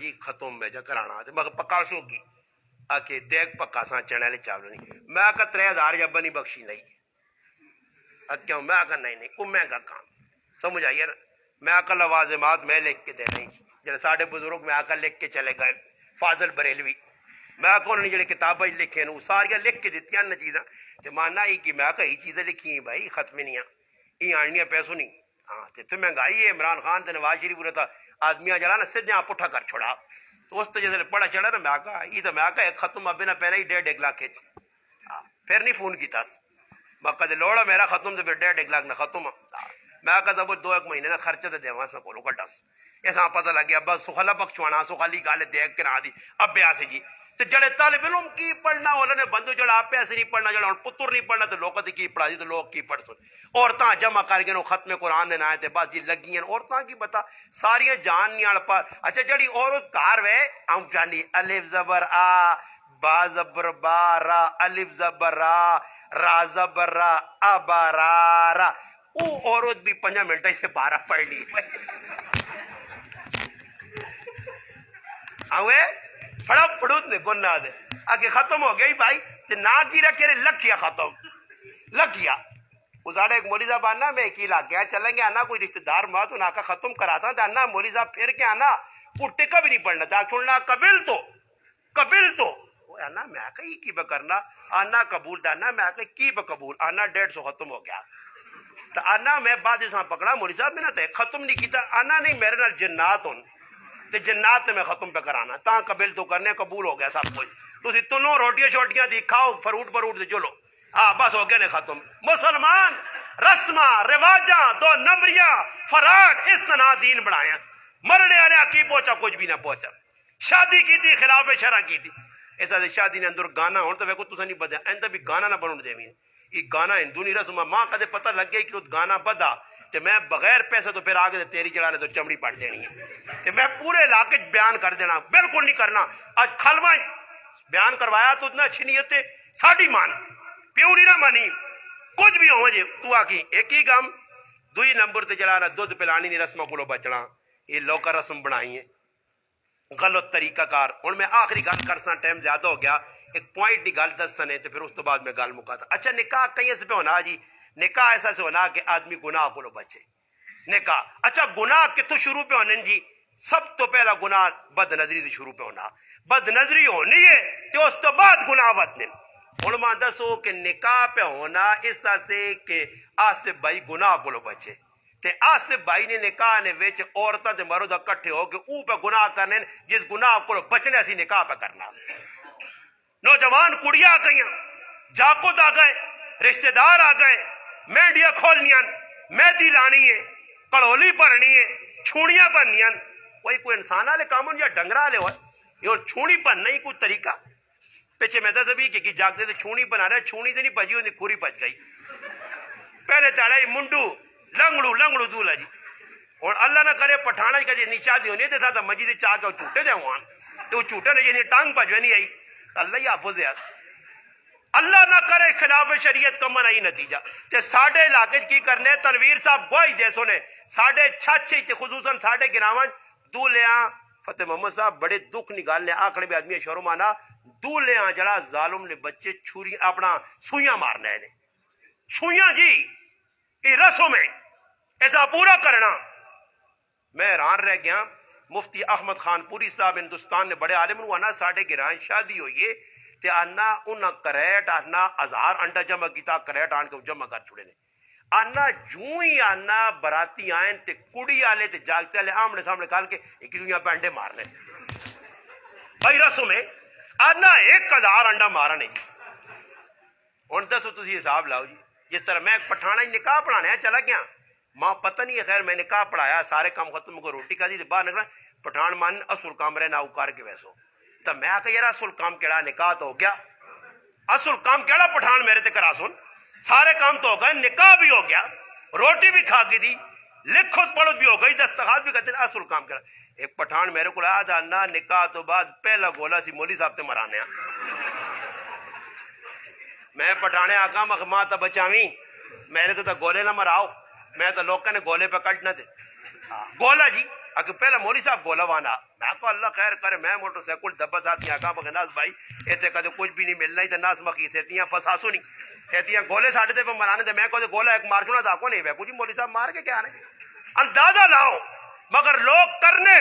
Speaker 1: جی ختم میں جا کرانا تو میں پکا سو کی آ کے دیکھ پکا سا چنے والے چاول نہیں میں آ 3000 جب نہیں بخشی نہیں کیوں میں آ نہیں کو مہنگا کام سمجھ آئیے نا میں آ لوازمات میں لکھ کے دے نہیں جڑے ساڈے بزرگ میں آ لکھ کے چلے گئے فاضل بریلوی میں کو نہیں جڑے کتابیں لکھے نو ساریا لکھ کے دیتی نا چیزاں تے ماننا ہی کہ میں کئی چیزیں لکھی بھائی ختم نہیں یہ آنیاں پیسوں نہیں ہاں تے مہنگائی ہے عمران خان تے نواز شریف پورا تھا آدمیاں جڑا نا سجا پٹھا کر چھوڑا تو اس جیسے پڑھا چڑھا نا میں کہا یہ تو میں کہا ایک ختم ابھی نہ پہلے ہی 1.5 لاکھ پھر نہیں فون کیتا میں کدے لوڑا میرا ختم تو پھر 1.5 لاکھ نہ ختم میں کہا وہ 2 مہینے نہ خرچہ تو دیواں نہ کولو کٹاس ایسا پتہ لگ گیا ابا سخلا بخشوانا سخالی گل دیکھ کے نہ دی اب بیاسی جی تے جڑے طالب علم کی پڑھنا انہوں نے بندو جڑا آپ ایسے نہیں پڑھنا جڑا پتر نہیں پڑھنا تو لوگ کی پڑھا دی تو لوگ کی پڑھ سن عورتاں جمع کر کے ختم قرآن دے نائے تے بس جی لگی ہیں عورتاں کی بتا ساریاں جان نہیں پر اچھا جڑی عورت کار وے ہم جانی الف زبر آ با زبر با را الف زبر را زبر را ابرا را او عورت بھی 5 منٹ سے 12 پڑھ لی اوے پڑا پڑوت نے گناہ دے آگے ختم ہو گئی بھائی تے نا کی رکھے رہے لکھیا ختم لکھیا اساڑے ایک مولی صاحب آنا میں کی لاگ گیا چلیں گے آنا کوئی رشتہ دار ماں تو نا کا ختم کراتا تھا آنا مولی صاحب پھر کے آنا کو ٹکا بھی نہیں پڑھنا تھا چھوڑنا قبل تو آنا میں آکا ہی کی بکرنا آنا قبول تھا آنا میں آکا کی بقبول آنا 150 ختم ہو گیا تو آنا میں بعد اس پکڑا مولی صاحب میں نہ ختم نہیں کیتا آنا نہیں میرے نال جنات ہوں تے جنات میں ختم پہ کرانا تا قبل تو کرنے قبول ہو گیا سب کچھ تو تنوں روٹیاں شوٹیاں دی کھاؤ فروٹ سے چلو بس ہو گیا نے ختم. مسلمان رسماں رواجاں 2 نمبریاں فراڈ اس طرح دین بنایا مرنے آنے کی پہنچا کچھ بھی نہ پہنچا شادی کی تھی خلاف شرع کی تھی ایسا دے شادی نے اندر گانا ہون تو ویکو تسا نہیں بدیا ایندا بھی گانا نہ بنن دیویں یہ گانا ہندو نہیں رسم ماں کدے پتہ لگ گئی کہ وہ گانا بدا تے میں بغیر پیسے تو پھر آگے تیری چڑھانے تو چمڑی پڑ دینی ہے تے میں پورے علاقے بیان کر دینا بالکل نہیں کرنا اج کھلوا بیان کروایا تو اتنا اچھی نیت تے ساڈی مان پیو نہیں نہ مانی کچھ بھی ہو جے تو آکی ایک ہی کام دوئی نمبر تے جڑا دودھ پلانی نہیں رسموں کو بچنا یہ لوکا رسم بنائی ہے غلط طریقہ کار ہوں میں آخری گل کرسا ٹائم زیادہ ہو گیا ایک پوائنٹ کی گل دسنے تے پھر اس تو بعد میں گل مکاتا اچھا نکاح کہیں سے پہ ہونا جی نکاح ایسا سے ہونا کہ آدمی گناہ کو بچے نکاح اچھا گناہ کتوں شروع پہ ہونے جی سب تو پہلا گناہ بد نظری سے شروع پہ ہونا بد نظری ہونی ہے تو اس تو بعد گناہ بدنے علماء دسو کہ نکاح پہ ہونا اس سے کہ آصف بھائی گناہ کو بچے تے آصف بھائی نے نکاح نے وچ عورتاں تے مرد اکٹھے ہو کے او پہ گناہ کرنے جس گناہ کو بچنے اسی نکاح پہ کرنا نوجوان کڑیاں آ گئی جاکت آ گئے رشتہ دار آ گئے مہندیاں کھولنیاں مہندی لانی ہے کڑولی بھرنی ہے چھوڑیاں بننیاں کوئی انسان والے کام ہو یا ڈنگر والے ہو یہ چھوڑی بننا ہی کوئی طریقہ پیچھے میں دس بھی کہ جاگتے تے چھوڑی بنا رہے چھوڑی تے نہیں بجی ہوتی کھوری بج گئی پہلے تاڑا منڈو لنگڑو دولا جی اور اللہ نہ کرے پٹھانا کا جی نیچا دی ہونی تے تھا مسجد چاہ کے چوٹے دے ہوان تے وہ چوٹے نے جی ٹانگ بجوے نہیں آئی اللہ ہی حافظ ہے اللہ نہ کرے خلاف شریعت کمن آئی نتیجہ تے ساڈے علاقے کی کرنے تنویر صاحب گواہی دے سونے ساڈے چھچ تے خصوصاً ساڈے گراواں دولیاں فتح محمد صاحب بڑے دکھ نگال نے آکھڑے بھی آدمی شرم آنا دولیاں جڑا ظالم نے بچے چھری اپنا سوئیاں مارنے نے سوئیاں جی یہ رسم ہے ایسا پورا کرنا میں حیران رہ گیا مفتی احمد خان پوری صاحب ہندوستان نے بڑے عالم نو آنا ساڈے گرائیں شادی ہوئی ہے تے آنا انہاں کریٹ آنا ہزار انڈا جمع کیتا کریٹ آن کے جمع کر چھوڑے نے آنا جوں ہی آنا براتی آئیں تے کڑی آلے تے جاگتے آلے آمنے سامنے کال کے ایک دویاں پہ انڈے مارنے بھائی رسم ہے آنا 1000 انڈا مارنے جی ہن دسو تسی حساب لاؤ جی جس طرح میں پٹھانا نکاح پڑھانے چلا گیا ماں پتہ نہیں ہے خیر میں نکاح پڑھایا سارے کام ختم کو روٹی کھا دی تے باہر نکلا پٹھان مان اصل کام رہنا اوکار کے ویسو تو میں آکا یار اصل کام کیڑا نکاح تو ہو گیا اصل کام کیڑا پٹھان میرے تے کرا سن سارے کام تو ہو گئے نکاح بھی ہو گیا روٹی بھی کھا کے دی لکھو پڑھو بھی ہو گئی دستخط بھی کرتے اصل کام کیڑا ایک پٹھان میرے کو آیا تھا نہ نکاح تو بعد پہلا گولا سی مولوی صاحب تے مرانے میں پٹھانے آکا ماں تا بچاویں میرے تو گولے نہ مراؤ میں تو لوگوں نے گولے پہ کٹنا تھے گولا جی اگر پہلا مولوی صاحب گولا وانا میں کو اللہ خیر کرے میں موٹر سائیکل دبا ساتھ آکا مگر ناس بھائی ایتھے کدے کچھ بھی نہیں ملنا ہی تے ناس مخی سیتیاں پساسو نہیں سیتیاں گولے ساڑھے تے پہ مرانے تے میں کو گولا ایک مار کے نہ داکو نہیں وے کچھ مولوی صاحب مار کے کیا آنے اندازہ لاؤ مگر لوگ کرنے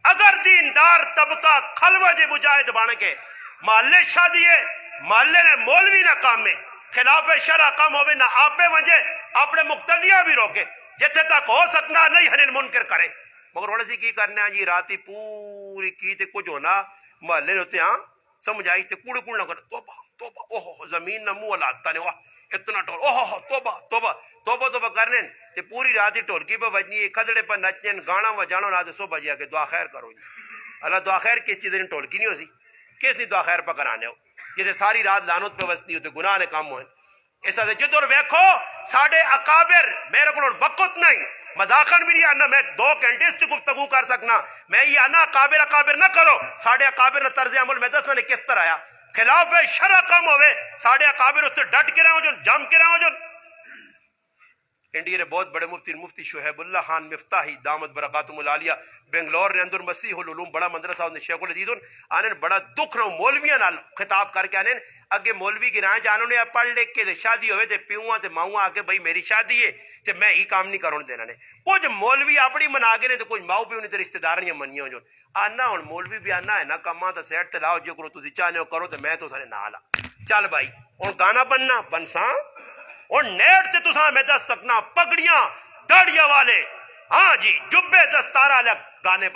Speaker 1: اگر دیندار طبقہ کھلوہ جے مجاہد بانے کے محلے شادی ہے محلے نے مولوی نہ کام میں خلاف شرع کام ہوئے نہ آپ پہ ونجے اپنے مقتدیاں بھی روکے جتنے تک ہو سکنا نہیں ہنن منکر کرے مگر ہونے سے کی کرنے ہیں جی راتی پوری کی تے کچھ ہونا محلے نے ہوتے ہاں سمجھ آئی تے کوڑے کوڑ نہ کر توبہ توبہ اوہ زمین نہ منہ لاتا نے واہ اتنا ٹول اوہ توبہ توبہ توبہ توبہ کرنے تے پوری راتی ٹولکی پہ بجنی ہے کھدڑے پہ نچنے گانا وجانو رات صبح بجیا کہ دعا خیر کرو جی اللہ دعا خیر کس چیز نے ٹولکی نہیں ہو سی کس نے دعا خیر پہ کرانے ہو جیسے ساری رات لانت پہ وسنی ہوتے گناہ نے کام ہوئے ایسا دے جدر ویکھو ساڑھے اکابر میرے کو وقت نہیں مذاقن بھی نہیں آنا میں 2 گھنٹے اس سے گفتگو کر سکنا میں یہ آنا اکابر نہ کرو ساڑھے اکابر نہ طرز عمل میں دس نے کس طرح آیا خلاف شرع کم ہوئے ساڑھے اکابر اس سے ڈٹ کے رہے ہو جو جم کے رہے ہو جو انڈیا نے بہت بڑے مفتی شہیب اللہ خان مفتاحی دامت برکاتہم العالیہ بنگلور نے اندر مسیح العلوم بڑا مدرسہ انہیں شیخ العزیز آنے بڑا دکھ رہا ہوں مولویاں نال خطاب کر کے آنے اگے مولوی گرائیں جانوں نے پڑھ لکھ کے شادی ہوئے تے پیوہاں تے ماؤں آکے بھائی میری شادی ہے تے میں ہی کام نہیں کروں دینا نے کچھ مولوی اپنی منا گے نے تے کچھ ماؤں پیوں نے تے رشتہ داریاں منیاں ہو جو آنا ہن مولوی بھی آنا ہے نا کماں تے سیٹ تے لاؤ جو کرو تسی چاہنے ہو کرو تے میں تو سارے نال چل بھائی ہن گانا بننا بنساں اور نیٹ تے تساں میں دس سکنا پگڑیاں داڑیاں والے ہاں جی جبے دستارا لگ گانے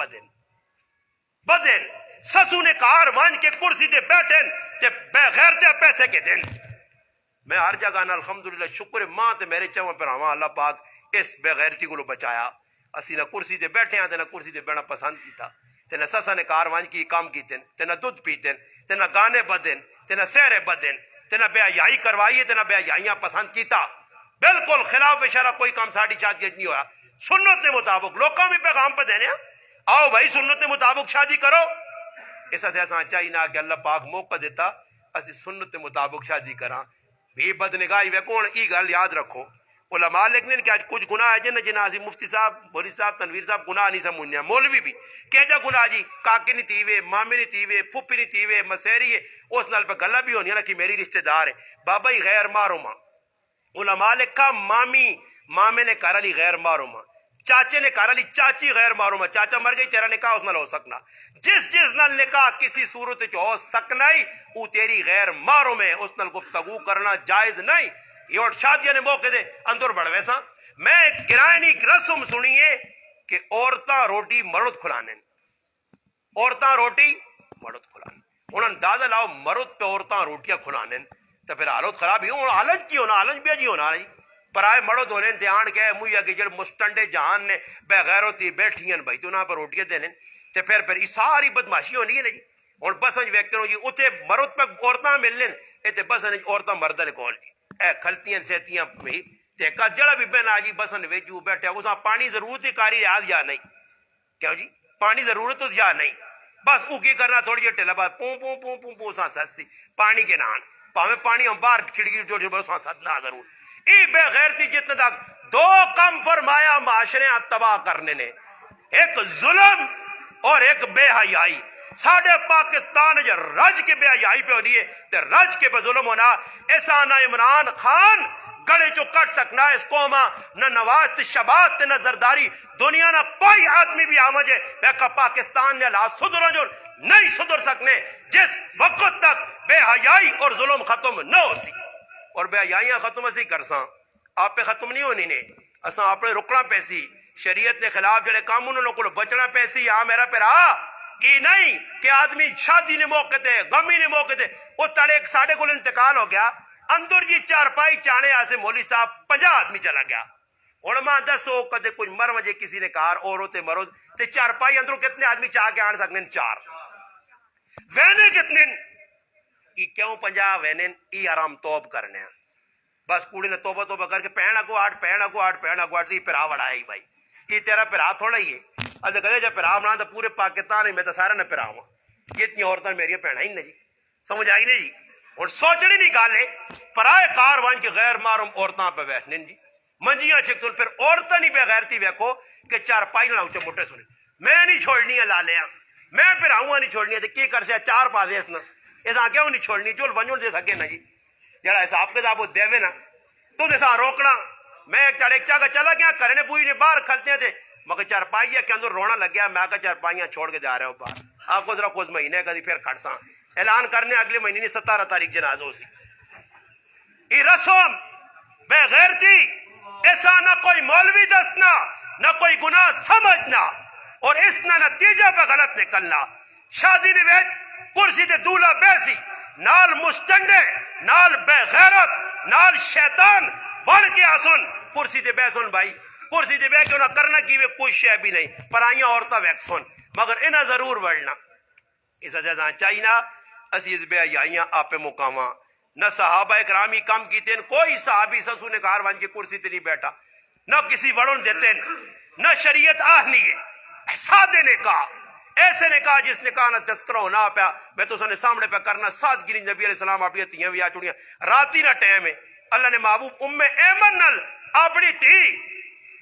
Speaker 1: بدل سسو نے کار وانج کے کرسی تے بیٹھن تے بغیر تے پیسے کے دن میں ہر جگہ نا الحمدللہ شکر ماں تے میرے چاہوں پر ہواں اللہ پاک اس بغیرتی کو بچایا اسی نہ کرسی تے بیٹھے ہیں تے نہ کرسی تے بیٹھنا پسند کیتا تینا سسا نے کاروان کی کام کیتن تینا دودھ پیتن تینا گانے بدن تینا سہرے بدن تینا بے حیائی کروائیے تینا بے حیائیاں پسند کیتا بالکل خلاف شرع کوئی کام ساڑی شادی نہیں ہوا سنت کے مطابق لوگوں میں پیغام پہ دینے آؤ بھائی سنت کے مطابق شادی کرو اس ایسا چاہیے کہ اللہ پاک موقع دیتا اسی سنت کے مطابق شادی کراں بھی بدنگاہی وے کون ای گل یاد رکھو علماء لکھنے کہ آج کچھ گناہ ہے جن جنہاں اسی مفتی صاحب بوری صاحب تنویر صاحب گناہ نہیں سمجھنے مولوی بھی کہ جا گناہ جی کاکے نہیں تیوے مامے نہیں تیوے پھپی نہیں تیوے مسیری ہے اس نال پہ گلہ بھی ہونی ہے نا کہ میری رشتہ دار ہے بابا ہی غیر مارو ماں علماء لکھا مامے نے کہا لی غیر مارو ماں چاچے نے کہا لی چاچی غیر مارو ماں چاچا مر گئی تیرا نکاح اس نال ہو سکنا جس نال نکاح کسی صورت جو ہو سکنا ہی وہ تیری غیر مارو میں اس نال گفتگو کرنا جائز نہیں یہ شادیاں نے موقع دے اندر بڑھ ویسا میں گرائنی رسم سنیے کہ عورتاں روٹی مرد کھلانے عورتاں روٹی مرد کھلانے انہوں اندازہ لاؤ مرد پہ عورتاں روٹیاں کھلانے تو پھر حالت خراب ہی ہوں آلج کی ہونا آلج بھی جی ہونا رہی پرائے مرد ہونے دھیان گئے مویا کہ جڑ مستنڈے جہان نے بغیر ہوتی بیٹھی ہیں بھائی تو انہاں پر روٹیاں دینے تے پھر یہ ساری بدماشی ہونی ہے نا جی اور بسنج ویکھنو جی اتنے مرد پہ عورتاں ملنے تے بسنج عورتاں مردہ نے کول جی اے کھلتیاں سیتیاں بھی تے کا جڑا بھی بہنا جی بسن ویجو بیٹھے اساں پانی ضرورت ہی کاری یاد یا نہیں کیوں جی پانی ضرورت تو یا نہیں بس او کی کرنا تھوڑی جی ٹھلا بات پوں پوں پوں پوں پوں سا سسی پانی کے نان پاویں پانی ہم باہر کھڑکی جو جو سا سدنا ضرور ای بے غیرتی جتنے تک دو کم فرمایا معاشرے تباہ کرنے نے ایک ظلم اور ایک بے حیائی ساڑھے پاکستان جو رج کے بے حیائی پہ ہو رہی ہے تے رج کے بے ظلم ہونا ایسا نہ عمران خان گڑے جو کٹ سکنا اس قوما نہ نواز شبات نہ زرداری دنیا نہ کوئی آدمی بھی آمجھے ایک پاکستان نے لا صدر جو نہیں صدر سکنے جس وقت تک بے حیائی اور ظلم ختم نہ ہو سی اور بے حیائیاں ختم اسی کرساں آپ پہ ختم نہیں ہونی نے اساں اپنے رکنا پیسی شریعت نے خلاف جڑے کام انہوں کو بچنا پیسی ہاں میرا پیرا یہ نہیں کہ آدمی شادی نے موقع تے غمی نے موقع تے وہ تڑے ایک ساڑھے کو انتقال ہو گیا اندر جی چارپائی چانے آسے مولی صاحب 50 آدمی چلا گیا علماء دسو کدے کچھ مر وجہ کسی نے کار اورو تے مرد تے چارپائی اندروں کتنے آدمی چاہ کے آن سکنے 4 وینے کتنے یہ کیوں 50 وینے ای آرام توب کرنے ہیں بس کوڑی نے توبہ کر کے پہن اگو آٹھ دی پھر آوڑ آئی بھائی یہ تیرا پھر آ تھوڑا ہی ہے اگر کہتے جب پھر آمنا تو پورے پاکستان میں تو سارا نہ پھر آؤں یہ اتنی عورتیں میری پہنا ہی نہیں جی سمجھ آئی نہیں جی اور سوچنی نہیں گالے پرائے کاروان کے غیر معروم عورتاں پہ بیٹھنے جی منجیاں چکتل پھر عورتیں نہیں بغیرتی ویکھو کہ چارپائی نہ اونچے موٹے سنے میں نہیں چھوڑنی ہے لالیا میں پھر آؤں نہیں چھوڑنی ہے تو کی کر سے 4 پاسے اس نا اس آگے نہیں چھوڑنی چول ونجول دے سکے نا جی جڑا حساب کے وہ دے نا تو جیسا روکنا میں ایک چڑھا کا چلا گیا کرنے پوری نے باہر کھلتے تھے مگر چارپائیاں کے اندر رونا لگ گیا میں کہا چارپائیاں چھوڑ کے جا رہے ہو باہر آپ کو ذرا کچھ مہینے کا پھر کھڑ ساں اعلان کرنے اگلے مہینے نہیں 17 تاریخ جنازوں سی یہ رسم بے غیرتی ایسا نہ کوئی مولوی دسنا نہ کوئی گناہ سمجھنا اور اس نہ نتیجہ پہ غلط نکلنا شادی نے ویچ کرسی دے دولہ بیسی نال مستنڈے نال بے غیرت نال شیطان وڑ کے آسن کرسی دے بیسن بھائی کرسی دے بے کے انہاں کرنا کی وے کوئی شے بھی نہیں پر آئیاں عورتہ ویکسن مگر انہاں ضرور وڑنا اس وجہ چاہینا عزیز بے آئیاں آپ مقامہ نہ صحابہ اکرامی کم کیتے کوئی صحابی سسو نے کاروان کی کرسی تے نہیں بیٹھا نہ کسی وڑن دیتے نہ شریعت آہنی ہے سادے نے کہا ایسے نے کہا جس نے کہا نہ تذکرہ ہونا پیا میں تو سنے سامنے پہ کرنا سادگی نبی علیہ السلام اپنی تیاں بھی آ چڑیاں راتی نہ ٹائم ہے اللہ نے محبوب ایمن نل اپنی تھی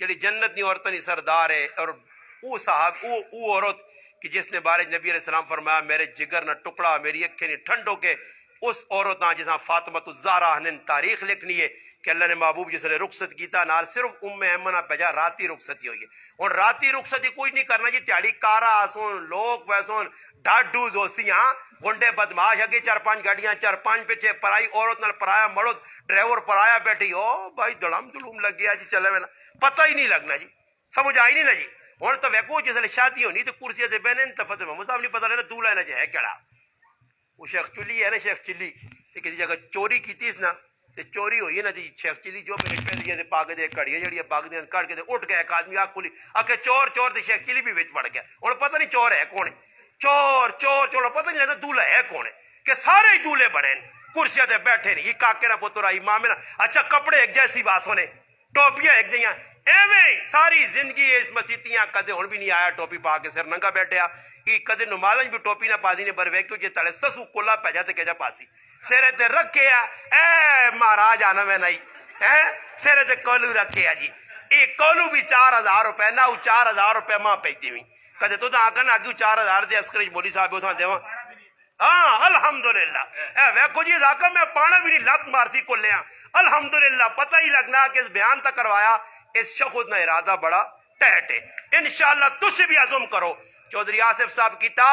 Speaker 1: جڑی جنت نی عورتیں نی سردار ہے اور او صاحب او عورت کہ جس نے بارے نبی علیہ السلام فرمایا میرے جگر نہ ٹکڑا میری اکھیں نی ٹھنڈو کے اس عورت جساں فاطمہ الزہرا نے تاریخ لکھنی ہے کہ اللہ نے محبوب جس نے رخصت کیتا نال صرف ایمنہ پجا راتی رخصتی ہوئی ہے اور راتی رخصتی کوئی نہیں کرنا جی تیاڑی کارا آسون لوگ ویسون ڈاڈو زوسیاں گنڈے بدماش اگے 4-5 گاڑیاں 4-5 پیچھے پرائی عورت نال پرایا مرد ڈرائیور پرایا بیٹھی او بھائی دڑم دڑوم لگ گیا جی چلے میں پتہ ہی نہیں لگنا جی سمجھ آئی نہیں نا جی اور تو ویکو جس نے شادی ہونی تو کرسی تے بہنے تو فتح محمد صاحب نہیں پتہ لینا دولہ ہے نا جی ہے کیڑا وہ شیخ چلی ہے نا شیخ چلی تے کسی جگہ چوری کیتی اس نا تے چوری ہوئی ہے نا جی شیخ چلی جو میرے پہلیاں دے پاگ دے کڑیاں جڑیاں پاگ دے کٹ کے تے اٹھ گیا ایک آدمی آگ کھلی آ کے چور چور تے شیخ چلی بھی وچ پڑ گیا ہن پتہ نہیں چور ہے کون ہے چور چور چور پتہ نہیں لگا دولہا ہے کون ہے کہ سارے ہی دولہے بڑے کرسیاں تے بیٹھے نہیں یہ کاکے نہ پتر آئی ماں میرا اچھا کپڑے ایک جیسی باسوں نے ٹوپیاں ایک جیاں ایویں ساری زندگی اس مسیتیاں کدے ہن بھی نہیں آیا ٹوپی پا کے سر ننگا بیٹھیا کہ کدے نمازاں بھی ٹوپی نہ پاسی نے پر ویکھو جے تڑے سسو کولا پہ جاتے کہ جا پاسی سیرے تے رکھے اے مہاراج آنا میں نہیں سیرے تے کولو رکھے جی یہ کولو بھی 4000 روپے نہ 4000 روپے ماں پیتی ہوئی کدے تو آکن آگیو 4000 دے اسکرج مولی صاحب اساں دیواں ہاں الحمدللہ اے ویکھو جی آقا میں پانا بھی نہیں لت مارتی کو لیا الحمدللہ پتہ ہی لگنا کہ اس بیان تک کروایا اس شخص نہ ارادہ بڑا ٹہٹ ہے انشاءاللہ تسی بھی عزم کرو چودھری آصف صاحب کیتا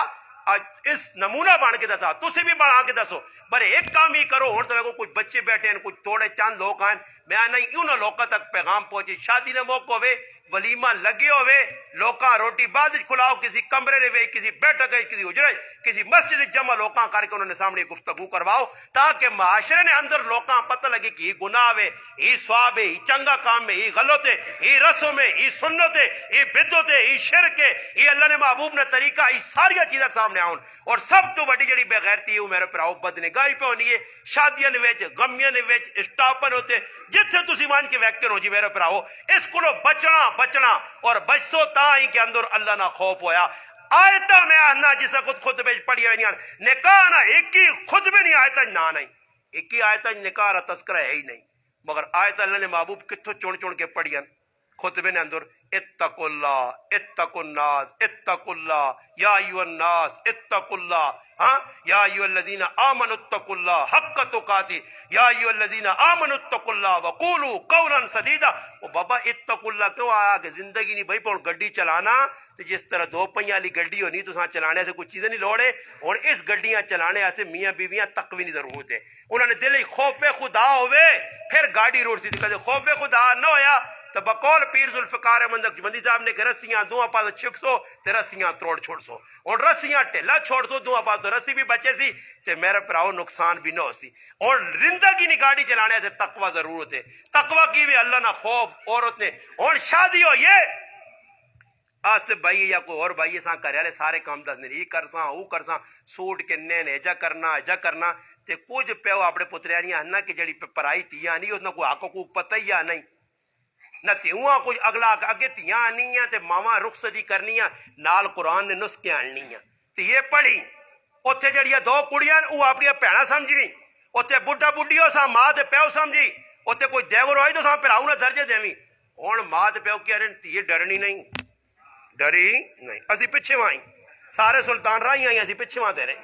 Speaker 1: اس نمونہ بن کے دسا تسی بھی بنا کے دسو پر ایک کام ہی کرو ہن تو کچھ بچے بیٹھے ہیں کچھ تھوڑے چند لوگ ہیں میں نہیں یوں نہ لوکاں تک پیغام پہنچے شادی نے موقع ہوئے ولیمہ لگے ہوئے لوکاں روٹی بعد کھلاؤ کسی کمرے نے کسی بیٹھک کسی اجڑے کسی مسجد جمع لوکاں کر کے انہوں نے سامنے گفتگو کرواؤ تاکہ معاشرے نے اندر لوکاں پتہ لگے کہ یہ گناہ ہے یہ ثواب ہے یہ چنگا کام ہے یہ غلط ہے یہ رسم ہے یہ سنت ہے یہ بدعت ہے یہ شرک ہے یہ اللہ نے محبوب نے طریقہ یہ ساری چیزیں سامنے آؤں اور سب تو بڑی جڑی بے غیرتی ہے وہ میرے پراؤ بدنگاہی پہ ہونی ہے شادیاں وچ غمیاں وچ اسٹاپن ہوتے جتھے تسی مان کے ویکتے ہو جی میرے پراؤ اس کو بچنا اور بچسو تا ہی کے اندر اللہ نہ خوف ہویا آیتہ میں آنا جسے خطبے پڑھی ہوئی نہیں نکاح نہ ایک ہی خطبے نہیں آیتہ نہ نہیں ایک ہی آیتہ نکاح رہا تذکرہ ہے ہی نہیں مگر آیتہ اللہ نے محبوب کتھو چون کے پڑھیاں خطبے نے اندر اتقوا اللہ اتقوا الناس اتقوا اللہ یا ایوہ الناس اتقوا اللہ یا ایوہ الذین آمنوا اتقوا اللہ حق تقاتی یا ایوہ الذین آمنوا اتقوا اللہ وقولوا قولا سدیدا وہ بابا اتقوا اللہ کیوں آیا کہ زندگی نہیں بھائی پر گڈی چلانا تو جس طرح دو پہیاں والی گڈی ہونی تو ساتھ چلانے سے کچھ چیزیں نہیں لوڑے اور اس گڈیاں چلانے ایسے میاں بیویاں تقوی نہیں ضرورت ہے انہوں نے دل خوف خدا ہوئے پھر گاڑی روڈ سی دکھا دے خوف خدا نہ ہویا تو بقول پیر ذوالفقار احمد بندی صاحب نے کہ رسیاں دو پاس چھک سو تے رسیاں توڑ چھوڑ سو اور رسیاں ٹھلا چھوڑ سو دو پاس تو رسی بھی بچے سی تے میرے پراؤ نقصان بھی نہ ہو سی اور رندگی نہیں گاڑی چلانے سے تقوی ضرورت ہے تقوی کی بھی اللہ نہ خوف عورت نے اور شادی ہو یہ آصف بھائی یا کوئی اور بھائی ساں کرے والے سارے کام دس نہیں کرساں او کرساں سوٹ کے نین ایجا کرنا تے کچھ پیو اپنے پتریاں ہننا کہ جڑی پرائی تیاں نہیں اس نے کوئی حق کو پتہ ہی یا نہیں نہ تیواں کچھ اگلا اگے تیاں آنیاں تے ماواں رخصتی کرنیاں نال قرآن نے نسخے آنیاں تے یہ پڑھی اوتھے جڑیاں دو کڑیاں وہ اپنی بھیڑاں سمجھی اوتھے بڈھا بڈھیو سا ماں تے پیو سمجھی اوتھے کوئی دیور ہوئی تو سا پھراؤ نہ درجے دیویں ہن ماں تے پیو کہہ رہے تیے ڈرنی نہیں ڈری نہیں اسی پیچھے وائیں سارے سلطان راہی آئیں اسی پیچھے وہاں تیرے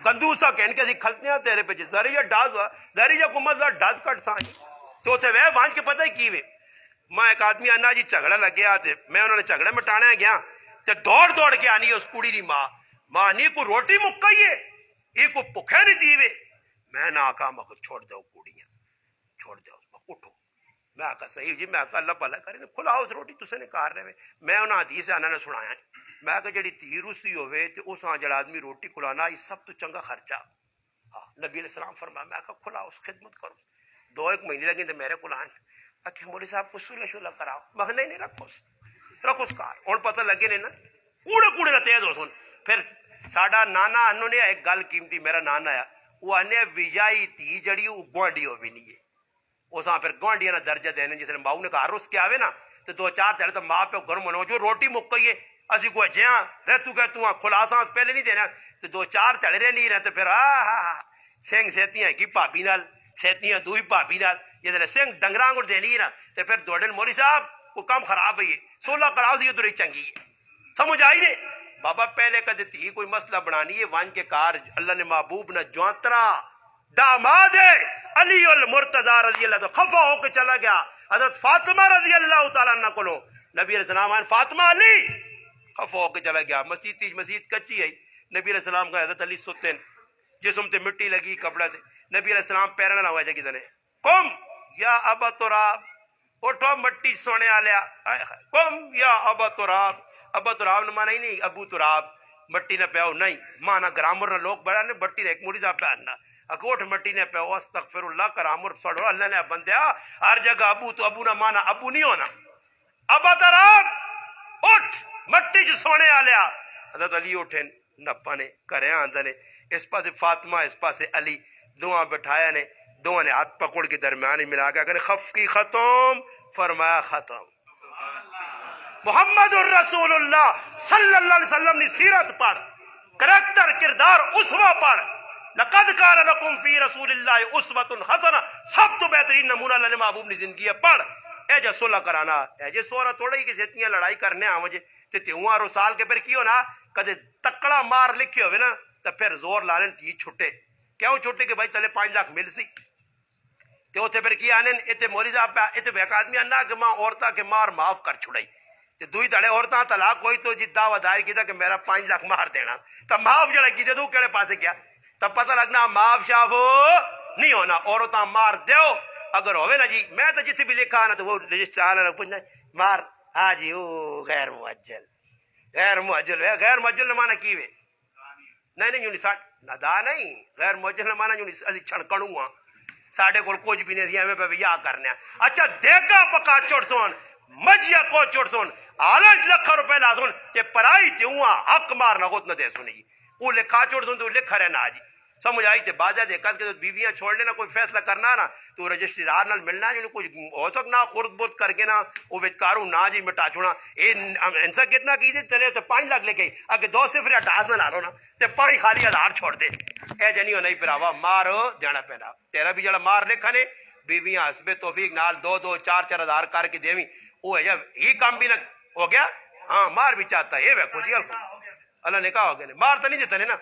Speaker 1: گندوسا کہن کے اسی کھلتے ہیں تیرے پیچھے ذریعہ ڈاز ہوا ذریعہ کمت ڈاز کٹ سائیں تو تے وہ وانج کے پتہ ہی کی وے میں ایک آدمی آنا جی جھگڑا لگ گیا تے میں انہوں نے جھگڑے مٹانے گیا تے دوڑ کے آنی اس کڑی دی ماں نہیں کو روٹی مکائیے یہ کو پکھے نہیں دیوے میں نہ آکا میں کو چھوڑ دو کڑیاں چھوڑ دو اٹھو میں آکا صحیح جی میں آکا اللہ پالا کرے کھلاؤ اس روٹی تسے نے کار رہے میں انہوں حدیث آنا نے سنایا میں آکا جڑی تیر اسی ہوئے تے اس آن جڑا آدمی روٹی کھلانا یہ سب تو چنگا خرچہ نبی علیہ السلام فرمایا میں آکا کھلاؤ اس خدمت کرو 2-1 مہینے لگیں تے میرے کھلائیں آکھیں مولوی صاحب کو سولہ کراؤ مہنے نہیں رکھو اس کار اور پتہ لگے نے نا کوڑے نہ تیز ہو سن پھر ساڈا نانا انہوں نے ایک گل قیمتی میرا نانا آیا وہ آنے ویجائی تی جڑی وہ گوانڈی ہو بھی نہیں ہے وہ ساں پھر گوانڈیاں نہ درجہ دینے جس نے ماؤ نے کہا رس کے آوے نا تو 2-4 تیڑے تو ماں پہ گھر منو جو روٹی مکئیے اسی کو جیاں رہ تو کہ تو خلاصاں پہلے نہیں دینا تو 2-4 تیڑے رہ نہیں رہتے پھر سنگ سیتیاں کی پابی نال سیتیاں دوئی پابی نال یہ دلے سنگ ڈنگراں کو دینی نا تے پھر دوڑن مولی صاحب کو کام خراب ہے 16 کراؤ سی یہ تو رہی چنگی ہے سمجھ آئی نے بابا پہلے کدے تھی کوئی مسئلہ بنانی ہے وان کے کار اللہ نے محبوب نہ جوانترا داماد علی المرتضی رضی اللہ تو خفا ہو کے چلا گیا حضرت فاطمہ رضی اللہ تعالیٰ عنہ کو نبی علیہ السلام فاطمہ علی خفا ہو کے چلا گیا مسجد کچی ہے نبی علیہ السلام کا حضرت علی ستن جسم تے مٹی لگی کپڑا تے نبی علیہ السلام پیرنا نہ ہوا جا کسی نے قم یا ابا تراب اٹھو مٹی سونے آلیا قم یا ابا تراب نہ مانا ہی نہیں ابو تراب مٹی نہ پیاؤ نہیں مانا گرامر نہ لوگ بڑا نے بٹی نے ایک مولی صاحب پہننا اکوٹ مٹی نے پہ استغفر اللہ کرامر پڑھو اللہ نے بندیا ہر جگہ ابو تو ابو نہ مانا ابو نہیں ہونا ابا ترام اٹھ مٹی جو سونے آلیا حضرت علی اٹھے نپا نے کرے آندہ نے اس پاس فاطمہ اس پاس علی دعا بٹھایا نے دعا نے ہاتھ پکڑ کے درمیانی ملا گیا کہ خف کی ختم فرمایا ختم محمد الرسول اللہ صلی اللہ علیہ وسلم نے سیرت پڑھ کریکٹر کردار اسوہ پڑھ لقد کان لکم فی رسول اللہ اسوۃ حسنہ سب تو بہترین نمونہ اللہ محبوب نے زندگی ہے پڑھ اے جا صلح کرانا اے جے سورہ توڑی کہ اتنی لڑائی کرنے آ مجھے تے تیوہاں سال کے پھر کیوں نا کدے تکڑا مار لکھے ہوئے نا تو پھر زور لانے تی چھٹے کیوں چھٹے کہ بھائی تلے 5 لاکھ مل سی تے اوتھے پھر کی آنے ایتے مولی صاحب پہ ایتے ایک آدمی انا کہ ماں عورتاں کے مار معاف کر چھڑائی تے دوئی دڑے عورتاں طلاق ہوئی تو جی دعویٰ دائر کیتا کہ میرا 5 لاکھ مار دینا تو معاف جڑا کیتے تو کیڑے پاسے کیا تب پتہ لگنا معاف شاف نہیں ہونا عورتاں مار دیو اگر ہوئے نا جی میں تو جتنے بھی لکھا نا تو وہ رجسٹرار پوچھنا مار ہاں جی وہ غیر معجل غیر معجل نہ مانا کی وے نہیں یوں ندا نہیں غیر معجل نہ مانا یوں اسی چھڑکڑوں ہاں ساڑھے کول کچھ بھی نہیں دیا ہمیں پہ یا کرنے اچھا دیکھا پکا چوڑ سون مجھیا کو چوڑ سون 8 لکھ روپے لا سون کہ پرائی تے ہوا حق مار نہ گوت نہ دے سونی وہ لکھا چوڑ سون تو لکھا رہنا جی سمجھ آئی تے بازا دے کل کے تو بیویاں چھوڑنے نہ کوئی فیصلہ کرنا نا تو رجسٹرار نال ملنا جو کوئی ہو سکنا خورد بورد کر کے نا وہ بیچاروں نہ جی مٹا چھوڑا انسا کتنا کی دے چلے تو 5 لاکھ لے کے اگر 2 صفر 8 نہ ڈالو نا تے 5 خالی 1000 چھوڑ دے اے جنیو نہیں پراوا مار جانا پینا تیرا بھی جڑا مار لکھا نے بیویاں حسب توفیق نال 2 4 ہزار کر کے دیویں وہ ہے جب یہ کام بھی نہ ہو گیا ہاں مار بھی چاہتا ہے یہ ویکھو جی اللہ نے کہا ہو گیا مار تو نہیں دیتا نے نا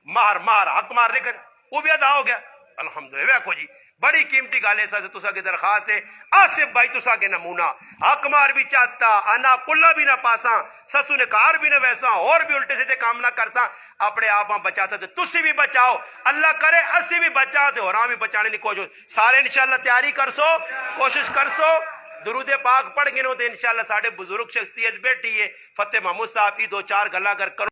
Speaker 1: مار حق مار لے کر وہ بھی ادا ہو گیا الحمدللہ ویکھو جی بڑی قیمتی گل ایسا سے تسا کی درخواست ہے آصف بھائی تسا کے نمونہ حق مار بھی چاہتا انا کلا بھی نہ پاسا سسو نے کار بھی نہ ویسا اور بھی الٹے سیدھے کام نہ کرتا اپنے آپ بچاتا تو تسی بھی بچاؤ اللہ کرے اسی بھی بچا دے اور بھی بچانے کی کوشش سارے انشاءاللہ تیاری کر سو کوشش کر سو درود پاک پڑھ گئے تو انشاءاللہ ساڑھے بزرگ شخصیت بیٹھی ہے فتح محمود صاحب کی 2 4 گلا کر